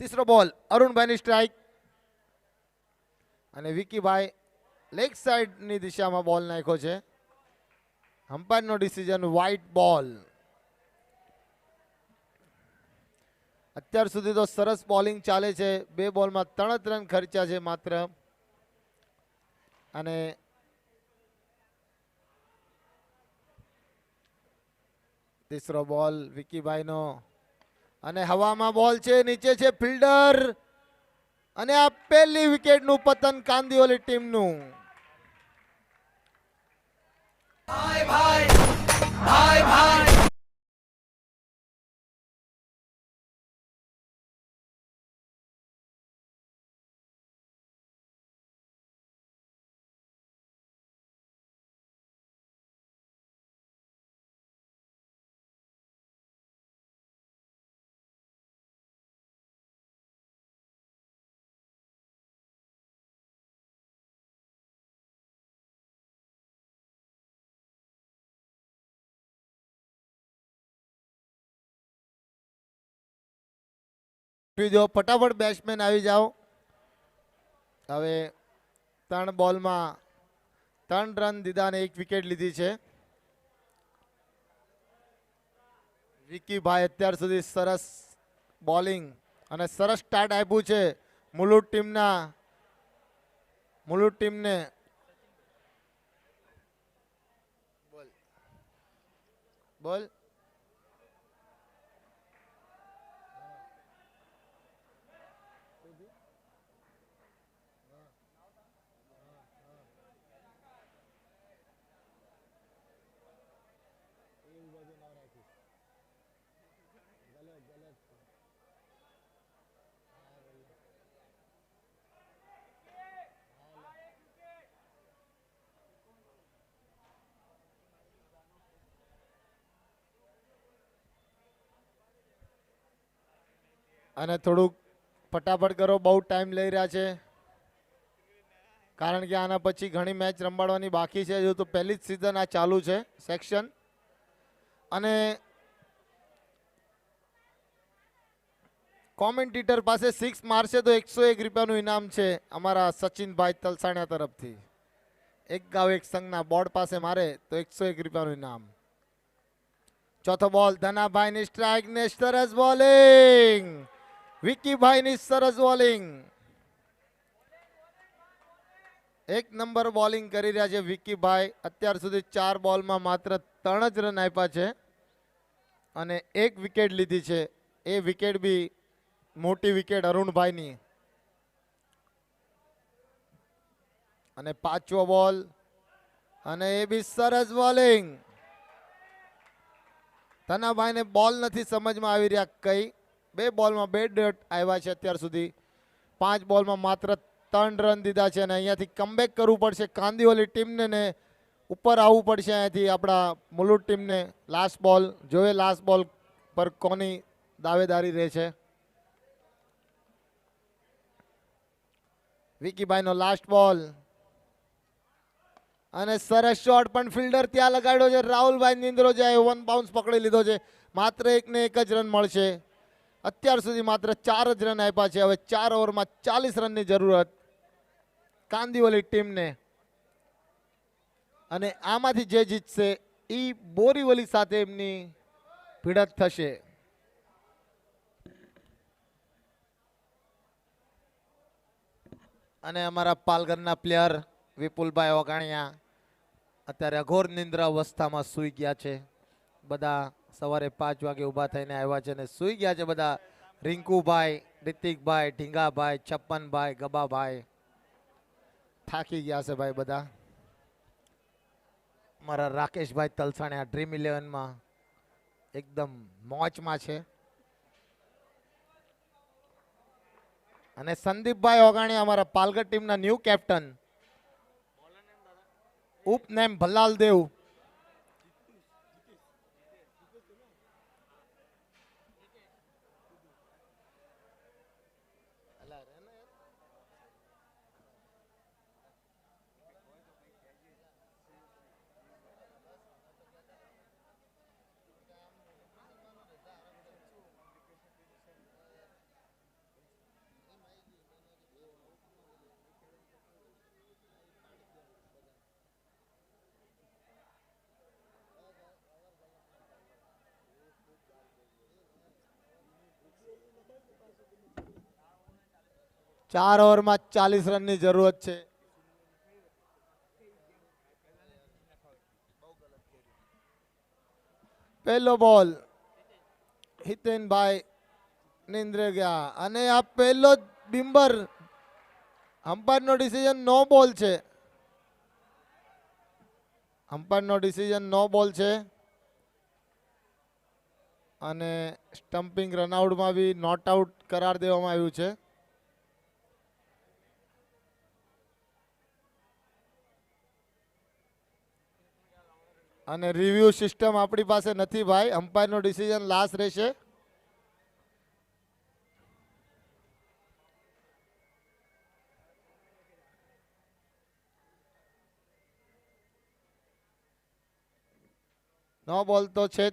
तीसरो बॉल अरुणभाई स्ट्राइक અને વિકીભાઈ લેગ સાઈડ ની દિશામાં બોલ નાખ્યો છે. અમ્પાયર નો ડિસિઝન વ્હાઇટ બોલ. અત્યાર સુધી તો સરસ બોલિંગ ચાલે છે. 2 બોલમાં 3 રન ખર્ચ્યા છે માત્ર. અને तीसरो બોલ વિકીભાઈ નો અને હવામાં બોલ છે, નીચે છે ફિલ્ડર અને આ પહેલી વિકેટ નું પતન કાંદિવલી ટીમનું. ભાઈ ભાઈ ભાઈ ભાઈ એકઠી જો ફટાફટ બેટ્સમેન આવી જાઓ. હવે 3 બોલમાં 3 રન દીધા અને 1 વિકેટ લીધી છે. વિકીભાઈ અત્યાર સુધી સરસ બોલિંગ અને સરસ સ્ટાર્ટ આપ્યું છે મુલુંડ ટીમને. બોલ અને થોડુંક ફટાફટ કરો, બહુ ટાઈમ લઈ રહ્યા છે કારણ કે આના પછી ઘણી મેચ રમાડવાની બાકી છે. હજુ તો પહેલી જ સિઝન આ ચાલુ છે સેક્શન. અને કોમેન્ટેટર પાસે 6 મારશે તો 101 રૂપિયાનું ઇનામ છે અમારા સચિનભાઈ તલસાણિયા તરફથી. એક ગાવ એક સંઘના બોર્ડ પાસે મારે તો 101 રૂપિયાનું ઇનામ. ચોથો બોલ ધનાભાઈની સ્ટ્રાઇક ને સરસ બોલિંગ. વિકીભાઈની સરસ બોલિંગ. 1 નંબર બોલિંગ કરી રહ્યા છે વિકીભાઈ. અત્યાર સુધી 4 બોલમાં માત્ર 3 જ રન આપ્યા છે અને 1 વિકેટ લીધી છે. એ વિકેટ બી મોટી વિકેટ અરુણભાઈની. અને 5વો બોલ અને એ બી સરસ બોલિંગ. ધનાભાઈને બોલ નથી સમજમાં આવી રહ્યા કઈ. 2 બોલમાં 2 ડોટ આવ્યા છે અત્યાર સુધી. 5 બોલમાં માત્ર 3 રન દીધા છે અને અહીંયાથી કમબેક કરવું પડશે કાંદીવલી ટીમને ને ઉપર આવવું પડશે અહીંયાથી આપણા મુલુંડ ટીમને. લાસ્ટ બોલ જોઈએ લાસ્ટ બોલ પર કોની દાવેદારી રહે છે. વિકીભાઈનો લાસ્ટ બોલ અને સરસ શોટ પણ ફિલ્ડર ત્યાં લગાડ્યો છે. રાહુલભાઈ નિંદ્રો જાય 1 બાઉન્સ પકડી લીધો છે. માત્ર 1 ને 1 જ રન મળશે. અત્યાર સુધી માત્ર 4 જ રન આપ્યા છે. હવે 4 ઓવરમાં 40 રનની જરૂરત કાંદીવલી ટીમને. અને આમાંથી જે જીતશે એ બોરીવલી સાથે એમની ભીડત થશે. અને અમારા પાલઘરના પ્લેયર વિપુલભાઈ ઓગાણિયા અત્યારે અઘોર નિંદ્રા અવસ્થામાં સૂઈ ગયા છે. બધા સવારે 5 વાગે ઊભા થઈને આવ્યા છે અને સૂઈ ગયા છે બધા. રિંકુભાઈ, રિતિકભાઈ, ઢીંગાભાઈ, છપ્પનભાઈ, ગબાભાઈ થાકી ગયા છે ભાઈ બધા. મારા રાકેશભાઈ તલસાણિયા ડ્રીમ 11માં એકદમ મોજમાં છે. અને સંદીપભાઈ ઓગાણિયા અમારા પાલઘર ટીમના ન્યૂ કેપ્ટન. ઉપનેમ ભલાલ દેવ. ચાર ઓવરમાં 40 રનની જરૂરત છે. પહેલો બોલ હિતેનભાઈ નિંદ્રે ગયા અને આ પહેલો બિમ્બર. અમ્પાયરનો ડિસિઝન નો બોલ છે. અમ્પાયરનો ડિસિઝન નો બોલ છે અને સ્ટમ્પિંગ રનઆઉટમાં બી નોટ આઉટ કરાર દેવામાં આવ્યું છે. અને રિવ્યુ સિસ્ટમ આપણી પાસે નથી ભાઈ. અમ્પાયરનો ડિસિઝન લાસ્ટ રહેશે. નો બોલ તો છે.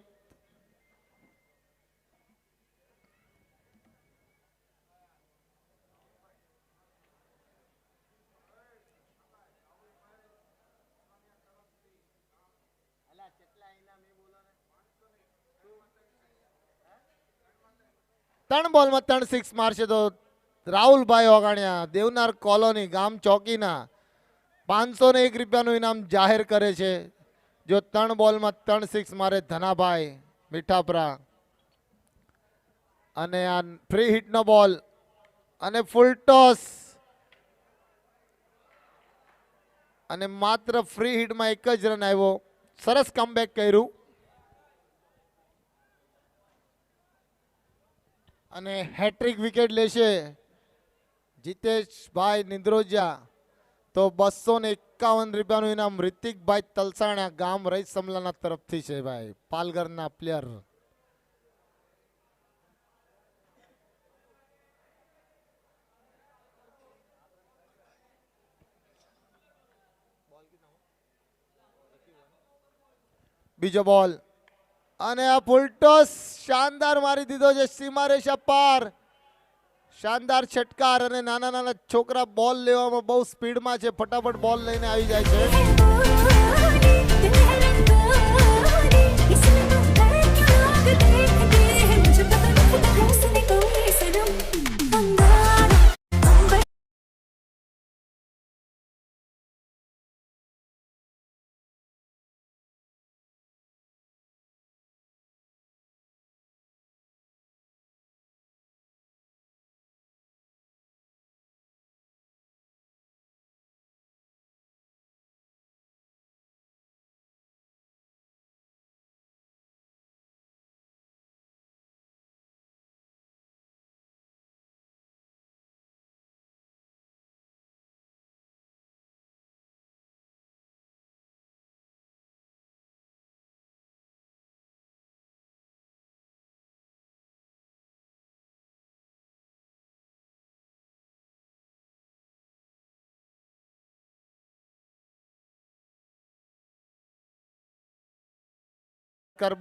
3 બોલમાં 3 સિક્સ મારશે તો રાહુલભાઈ ઓગાણિયા દેવનાર કોલોની ગામ ચોકીના 501 રૂપિયાનું ઇનામ જાહેર કરે છે. જો 3 બોલમાં 3 સિક્સ મારે ધનાભાઈ મીઠાપરા. અને આ ફ્રી હિટનો બોલ અને ફૂલ ટોસ અને માત્ર ફ્રી હિટમાં એક જ રન આવ્યો. સરસ કમબેક કર્યું અને હેટ્રિક વિકેટ લેશે જીતેશભાઈ નિંદ્રોજા. તો 251 રૂપિયાનું ઇનામ રિતિકભાઈ તલસાણા ગામ રઈસ સમલાના તરફથી છે ભાઈ, પાલઘરના પ્લેયર. બીજો બોલ અને આ ફૂલ ટોસ શાનદાર મારી દીધો છે સીમા રેખા પાર. શાનદાર છટકાર અને નાના નાના છોકરા બોલ લેવામાં બહુ સ્પીડમાં છે, ફટાફટ બોલ લઈને આવી જાય છે.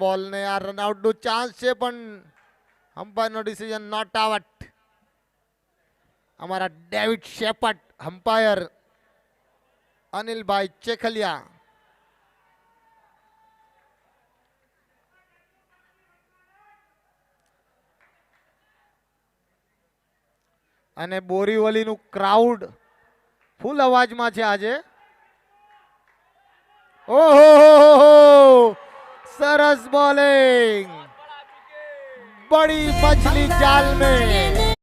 બોલ ને આ રનઆઉટ નું ચાન્સ છે પણ અમ્પાયર નો ડિસિઝન નોટ આઉટ. અમારા ડેવિડ શેપર્ડ અમ્પાયર અનિલભાઈ ચેખલિયા. અને બોરીવલીનું ક્રાઉડ ફૂલ અવાજમાં છે આજે. ઓહો સરસ બોલિંગ, બડી મછલી જાલ में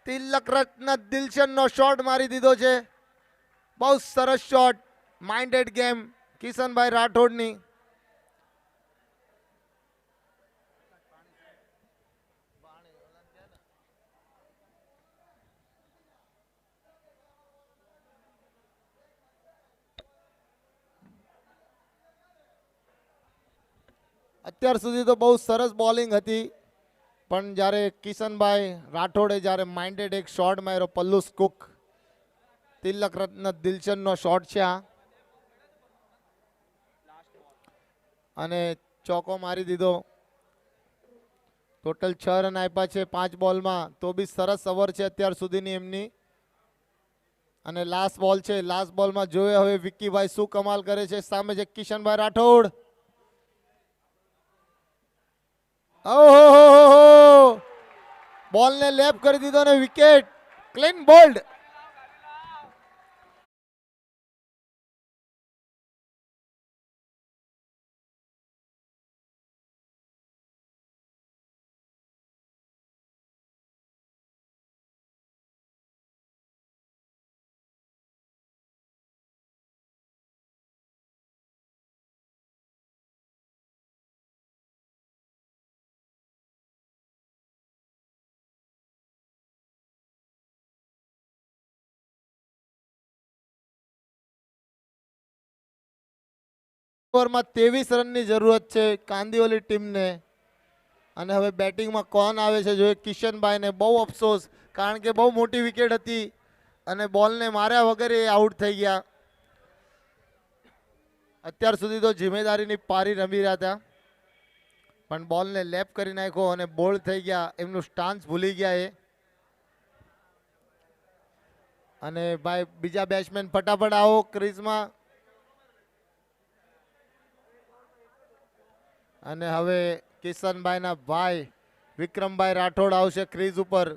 તિલક રત્ન દિલશનનો શોટ મારી દીધો છે. બહુ સરસ શોટ. માઇન્ડેડ ગેમ કિશનભાઈ રાઠોડની. અત્યાર સુધી તો બહુ સરસ બોલિંગ હતી, પણ જ્યારે કિશનભાઈ રાઠોડે જ્યારે માઇન્ડેડ એક શોટ માર્યો, પલ્લુસ કુક તિલક રત્ન દિલશનનો શોટ છે આ, અને ચોકો મારી દીધો. ટોટલ 6 રન આપ્યા છે 5 બોલમાં, તો બી સરસ ઓવર છે અત્યાર સુધીની એમની. અને લાસ્ટ બોલ છે. લાસ્ટ બોલમાં જોઈએ હવે વિક્કીભાઈ શું કમાલ કરે છે. સામે છે કિશનભાઈ રાઠોડ. ઓહો, બોલને લેપ કરી દીધો ને વિકેટ. Clean bowled. ઓવરમાં 23 રનની જરૂરત છે કાંદીવલી ટીમને. અને હવે બેટિંગમાં કોણ આવે છે જોઈએ. કિશનભાઈને બહુ અફસોસ, કારણ કે બહુ મોટી વિકેટ હતી અને બોલને માર્યા વગર એ આઉટ થઈ ગયા. અત્યાર સુધી તો જિમ્મેદારીની પારી રમી રહ્યા હતા, પણ બોલને લેપ કરી નાખ્યો અને બોલ્ડ થઈ ગયા. એમનું સ્ટાન્સ ભૂલી ગયા એ. અને ભાઈ બીજા બેટ્સમેન ફટાફટ આવો ક્રીઝમાં. અને હવે કિશનભાઈના ભાઈ વિક્રમભાઈ રાઠોડ આવશે ક્રીઝ ઉપર.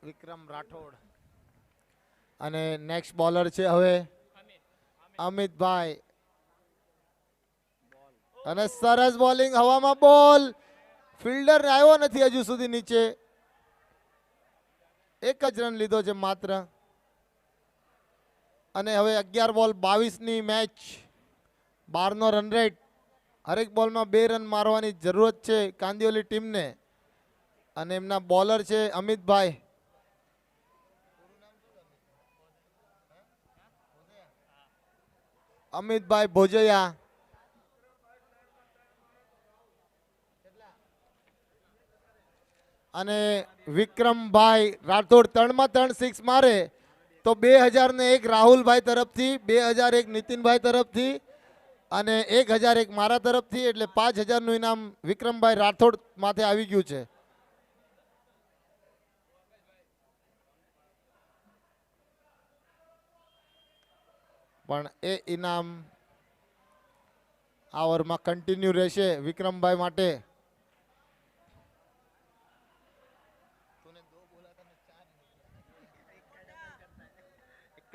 વિક્રમ રાઠોડ. અને નેક્સ્ટ બોલર છે હવે અમિતભાઈ. અને સરસ બોલિંગ, હવામાં બોલ. ફિલ્ડર આવ્યો નથી હજુ સુધી નીચે. એક જ રન લીધો છે માત્ર. અને હવે 11 બોલ 22ની મેચ, 12નો રન રેટ. હરેક બોલમાં 2 રન મારવાની જરૂરત છે કાંદીવલી ટીમને. અને એમના બોલર છે અમિતભાઈ. અમિતભાઈ ભોજૈયા. અને વિક્રમભાઈ રાઠોડ 3માં 3 સિક્સ મારે તો 2001 રાહુલભાઈ તરફથી, 2001 નીતિનભાઈ તરફથી અને 1001 મારા તરફથી, એટલે 5000નું ઇનામ વિક્રમભાઈ રાઠોડ માથે આવી ગયું છે. પણ એ ઇનામ આ ઓવરમાં કન્ટિન્યુ રહેશે વિક્રમભાઈ માટે.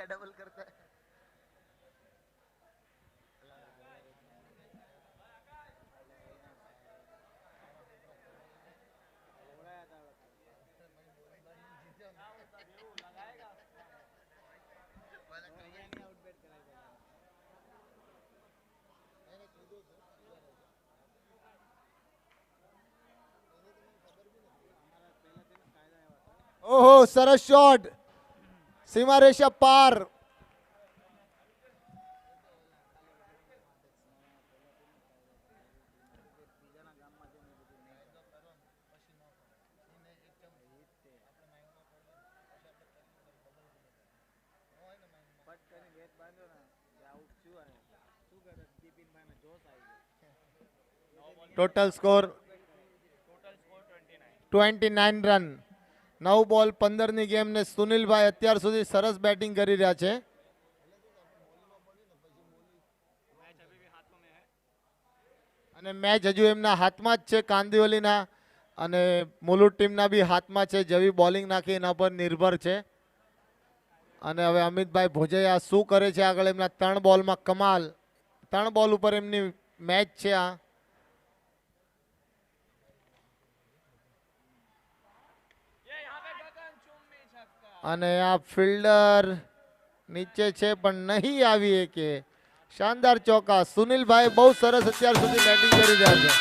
डबल करता है. ओहो, सरस शॉट, सीमा रेखा पार. Total score 29 run. 9 બોલ 15 ની ગેમ ને સુનિલભાઈ અત્યાર સુધી સરસ બેટિંગ કરી રહ્યા છે. અને મેચ હજુ એમના હાથમાં જ છે કાંદિવલીના, અને મુલુંડ ટીમના બી હાથમાં છે. જેવી બોલિંગ નાખી એના પર નિર્ભર છે. અને હવે અમિતભાઈ ભોજૈયા શું કરે છે આગળ? એમના 3 બોલમાં કમાલ. 3 બોલ ઉપર એમની મેચ છે આ. અને આ ફિલ્ડર નીચે છે પણ નહીં આવી કે. શાનદાર ચોકા. સુનિલભાઈ બહુ સરસ અત્યાર સુધી બેટિંગ કરી રહ્યા છે.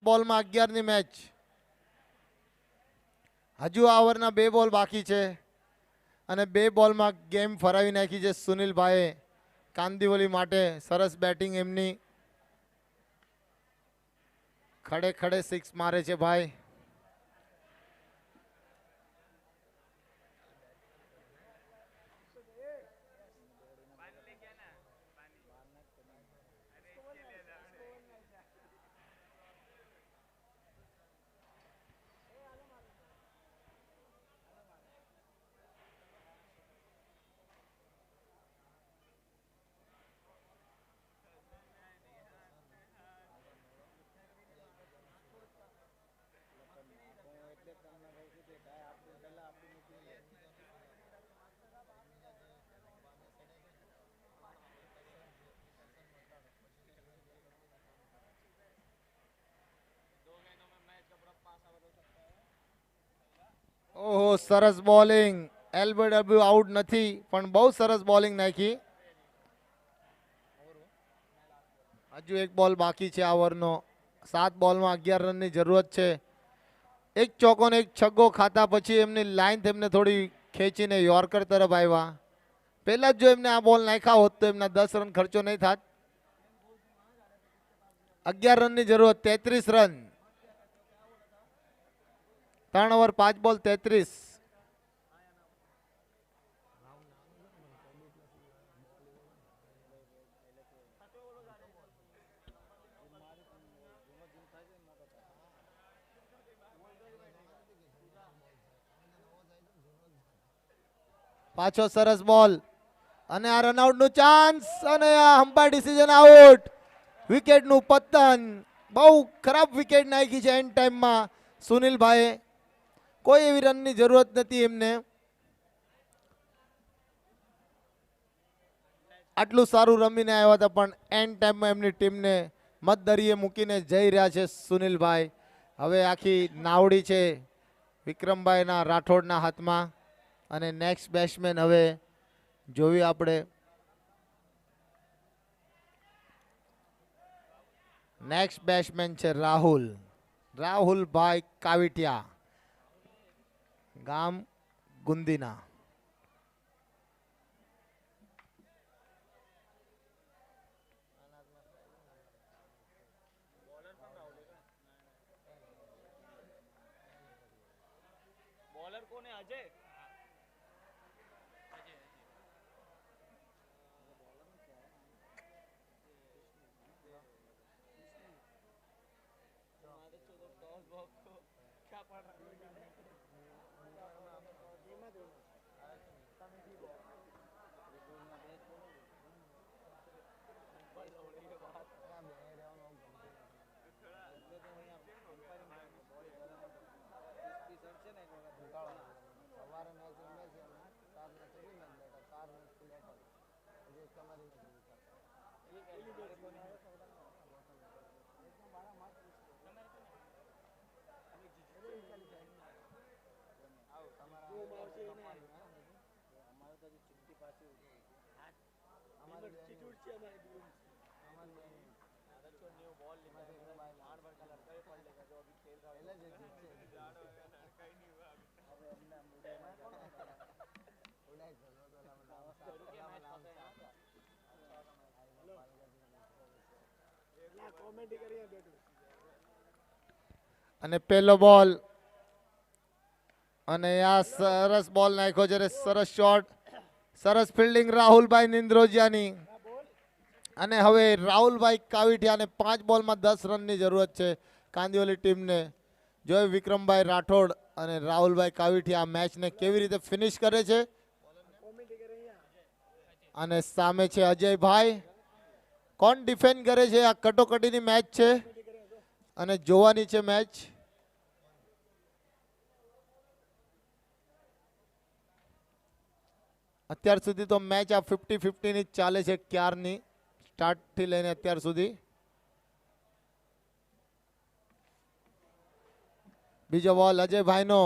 બોલમાં 11 ની મેચ. હજુ આ ઓવરના 2 બોલ બાકી છે અને 2 બોલમાં ગેમ ફરાવી નાખી છે સુનિલભાઈએ કાંદિવલી માટે. સરસ બેટિંગ એમની. ખડે ખડે 6 મારે છે ભાઈ. ઓહો, સરસ બોલિંગ. એલબીડબ્લ્યુ આઉટ નથી પણ બહુ સરસ બોલિંગ નાખી. હજુ 1 બોલ બાકી છે આ ઓવરનો. 7 બોલમાં 11 રનની જરૂરત છે. 1 ચોકો ને 1 છગ્ગો ખાતા પછી એમની લાઈન તેમને થોડી ખેંચીને યોર્કર તરફ આવ્યા. પહેલા જ જો એમને આ બોલ નાખ્યા હોત તો એમના 10 રન ખર્ચો નહીં થાત. 11 રનની જરૂરત. 33 રન. 3 ઓવર 5 બોલ 33. પાછો સરસ બોલ અને આ રનઆઉટ નું ચાન્સ અને આ હમ્પાયર ડિસિઝન આઉટ. વિકેટ નું પતન. બહુ ખરાબ વિકેટ નાખી છે એન્ડ ટાઈમમાં સુનિલભાઈએ. કોઈ એવી રનની જરૂરત નથી એમને. આટલું સારું રમીને આવ્યા હતા પણ એન્ડ ટાઈમમાં એમની ટીમને મતદરીએ મૂકીને જઈ રહ્યા છે સુનિલભાઈ. હવે આખી નાવડી છે વિક્રમભાઈના રાઠોડના હાથમાં. અને નેક્સ્ટ બેટ્સમેન હવે જોવી આપણે. નેક્સ્ટ બેટ્સમેન છે રાહુલ. રાહુલભાઈ કાવિટિયા, ગામ ગુંદીના. બોલર કોને? અજય. અને પહેલો બોલ અને આ સરસ બોલ નાખ્યો છે, સરસ શોટ, સરસ ફિલ્ડિંગ રાહુલભાઈ નિંદ્રોજિયાની. અને હવે રાહુલભાઈ કાવીઠિયાને 5 બોલમાં 10 રનની જરૂરત છે કાંદિવલી ટીમને. જોય વિક્રમભાઈ રાઠોડ અને રાહુલભાઈ કાવીઠિયા આ મેચને કેવી રીતે ફિનિશ કરે છે. અને સામે છે અજયભાઈ. કોણ ડિફેન્ડ કરે છે? આ કટોકટીની મેચ છે અને જોવાની છે મેચ. અત્યાર સુધી તો મેચ આ 50-50 ની ચાલે છે ક્યારની, સ્ટાર્ટ થી લઈને અત્યાર સુધી. બીજો બોલ અજયભાઈનો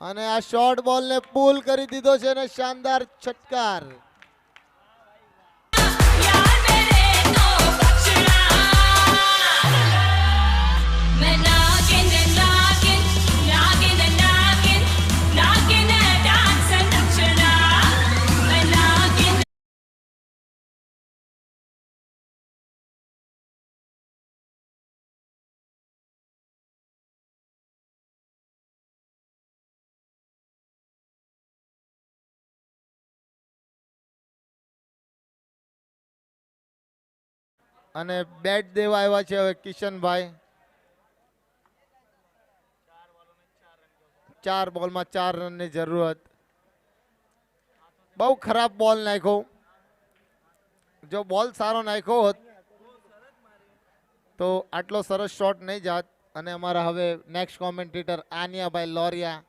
અને આ શોર્ટ બોલને પુલ કરી દીધો છે અને શાનદાર છટકાર. यार मेरे तो बख्शना मैं नागिन नागिन नागिन नागिन नागिन डांस नचना मैं नागिन. અને બેટ દેવા આવ્યા છે હવે કિશનભાઈ. 4 બોલમાં 4 રનની જરૂરત. બહુ ખરાબ બોલ નાખ્યો. જો બોલ સારો નાખ્યો હોત તો આટલો સરસ શોટ નહીં જાત. અને અમારા હવે નેક્સ્ટ કોમેન્ટેટર આનિયાભાઈ લોરિયા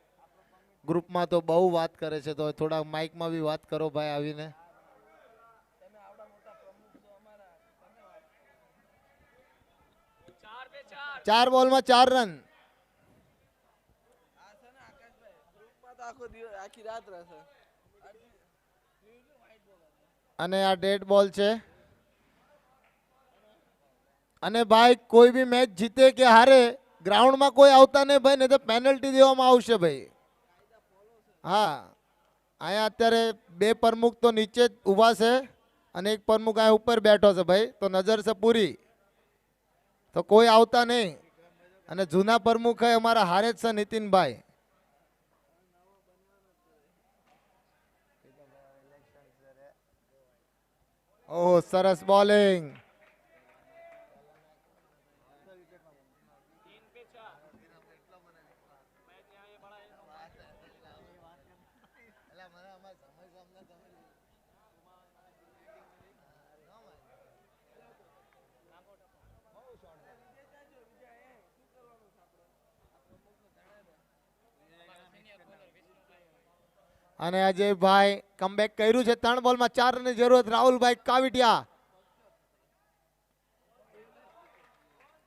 ગ્રુપમાં તો બહુ વાત કરે છે, તો થોડા માઇકમાં બી વાત કરો ભાઈ આવીને. 4 બોલમાં 4 રન. અને આ ડેડ બોલ છે. અને ભાઈ કોઈ બી મેચ જીતે કે હારે ગ્રાઉન્ડમાં કોઈ આવતા નહીં ભાઈ, નહીં તો પેનલ્ટી દેવામાં આવશે ભાઈ. હા, અહીંયા અત્યારે 2 પ્રમુખ તો નીચે જ ઊભા છે અને એક પ્રમુખ અહીંયા ઉપર બેઠો છે ભાઈ, તો નજર છે પૂરી, તો કોઈ આવતા નહીં. અને જૂના પ્રમુખ અમારા હારે જ છે નીતિનભાઈ. ઓહ, સરસ બોલિંગ. અને અજયભાઈ કમબેક કર્યું છે. 3 બોલમાં 4 રનની જરૂરત. રાહુલભાઈ કાવીટિયા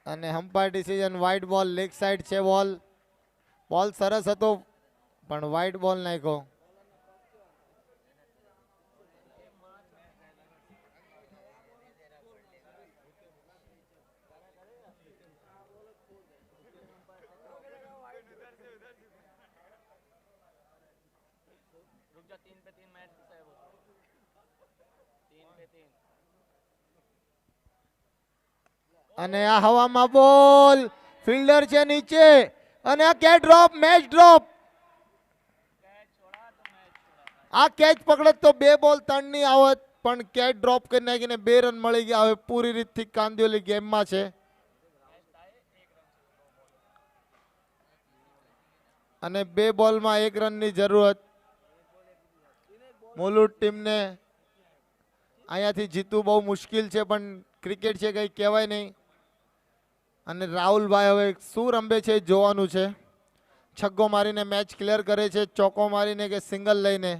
અને હમ્પાયર ડિસિઝન વાઇડ બોલ. લેગ સાઈડ છે બોલ. બોલ સરસ હતો પણ વાઇડ બોલ નાખ્યો. रुक जा, 3 पे 3 मैच है वो, 3 पे 3. અને આ હવામાં બોલ, ફિલ્ડર છે નીચે અને આ કેચ ડ્રોપ, મેચ ડ્રોપ. આ કેચ પકડત તો 2 બોલ 3 ની આવત, પણ કેચ ડ્રોપ કરી નાખીને 2 રન મળી ગયા. હવે પૂરી રીતથી કાંદિવલી ગેમમાં છે. અને 2 બોલમાં 1 રનની જરૂરત. મુલુંડ ટીમને અહીંયાથી જીતવું બહુ મુશ્કેલ છે, પણ ક્રિકેટ છે કંઈ કહેવાય નહીં. અને રાહુલભાઈ હવે શું રમે છે એ જોવાનું છે. છગ્ગો મારીને મેચ ક્લિયર કરે છે, ચોકો મારીને કે સિંગલ લઈને.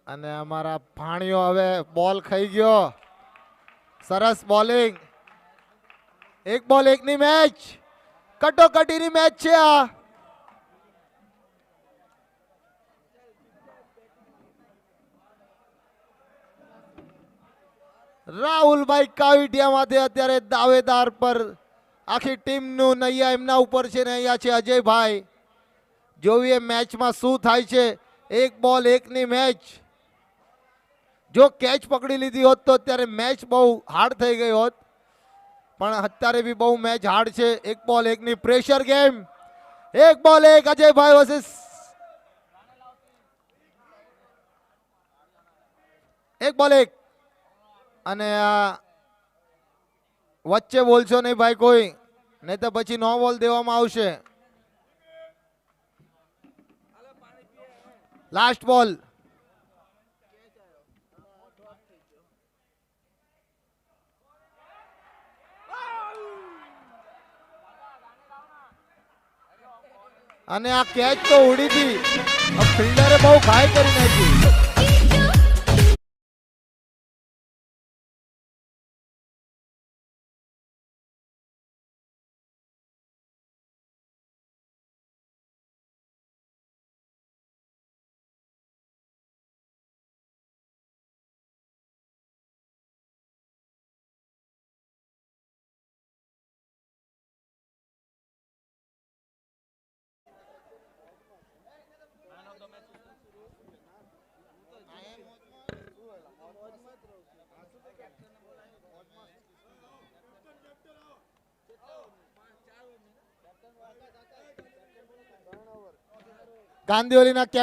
અને અમારા ભાણિયો હવે બોલ ખાઈ ગયો. સરસ બોલિંગ. 1 બોલ 1 ની મેચ, કટોકટીની મેચ છે આ. રાહુલભાઈ કાવીડિયામાંથી અત્યારે દાવેદાર પર આખી ટીમનું નૈયા એમના ઉપર છે ને અહીંયા છે અજયભાઈ. જોઈએ મેચમાં શું થાય છે. 1 બોલ 1ની મેચ. જો કેચ પકડી લીધી હોત તો અત્યારે મેચ બહુ હાર્ડ થઈ ગઈ હોત, પણ અત્યારે બી બહુ મેચ હાર્ડ છે. 1 બોલ 1ની પ્રેશર ગેમ. 1 બોલ 1 અજયભાઈ વર્સિસ 1 બોલ 1. અને વચ્ચે બોલશો નહીં ભાઈ કોઈ, નહીં તો પછી નો બોલ દેવામાં આવશે. લાસ્ટ બોલ. અને આ કેચ તો ઉડી હતી, ફિલ્ડરે બહુ ઘાય કરી નાખી. ગાંધીઓલીના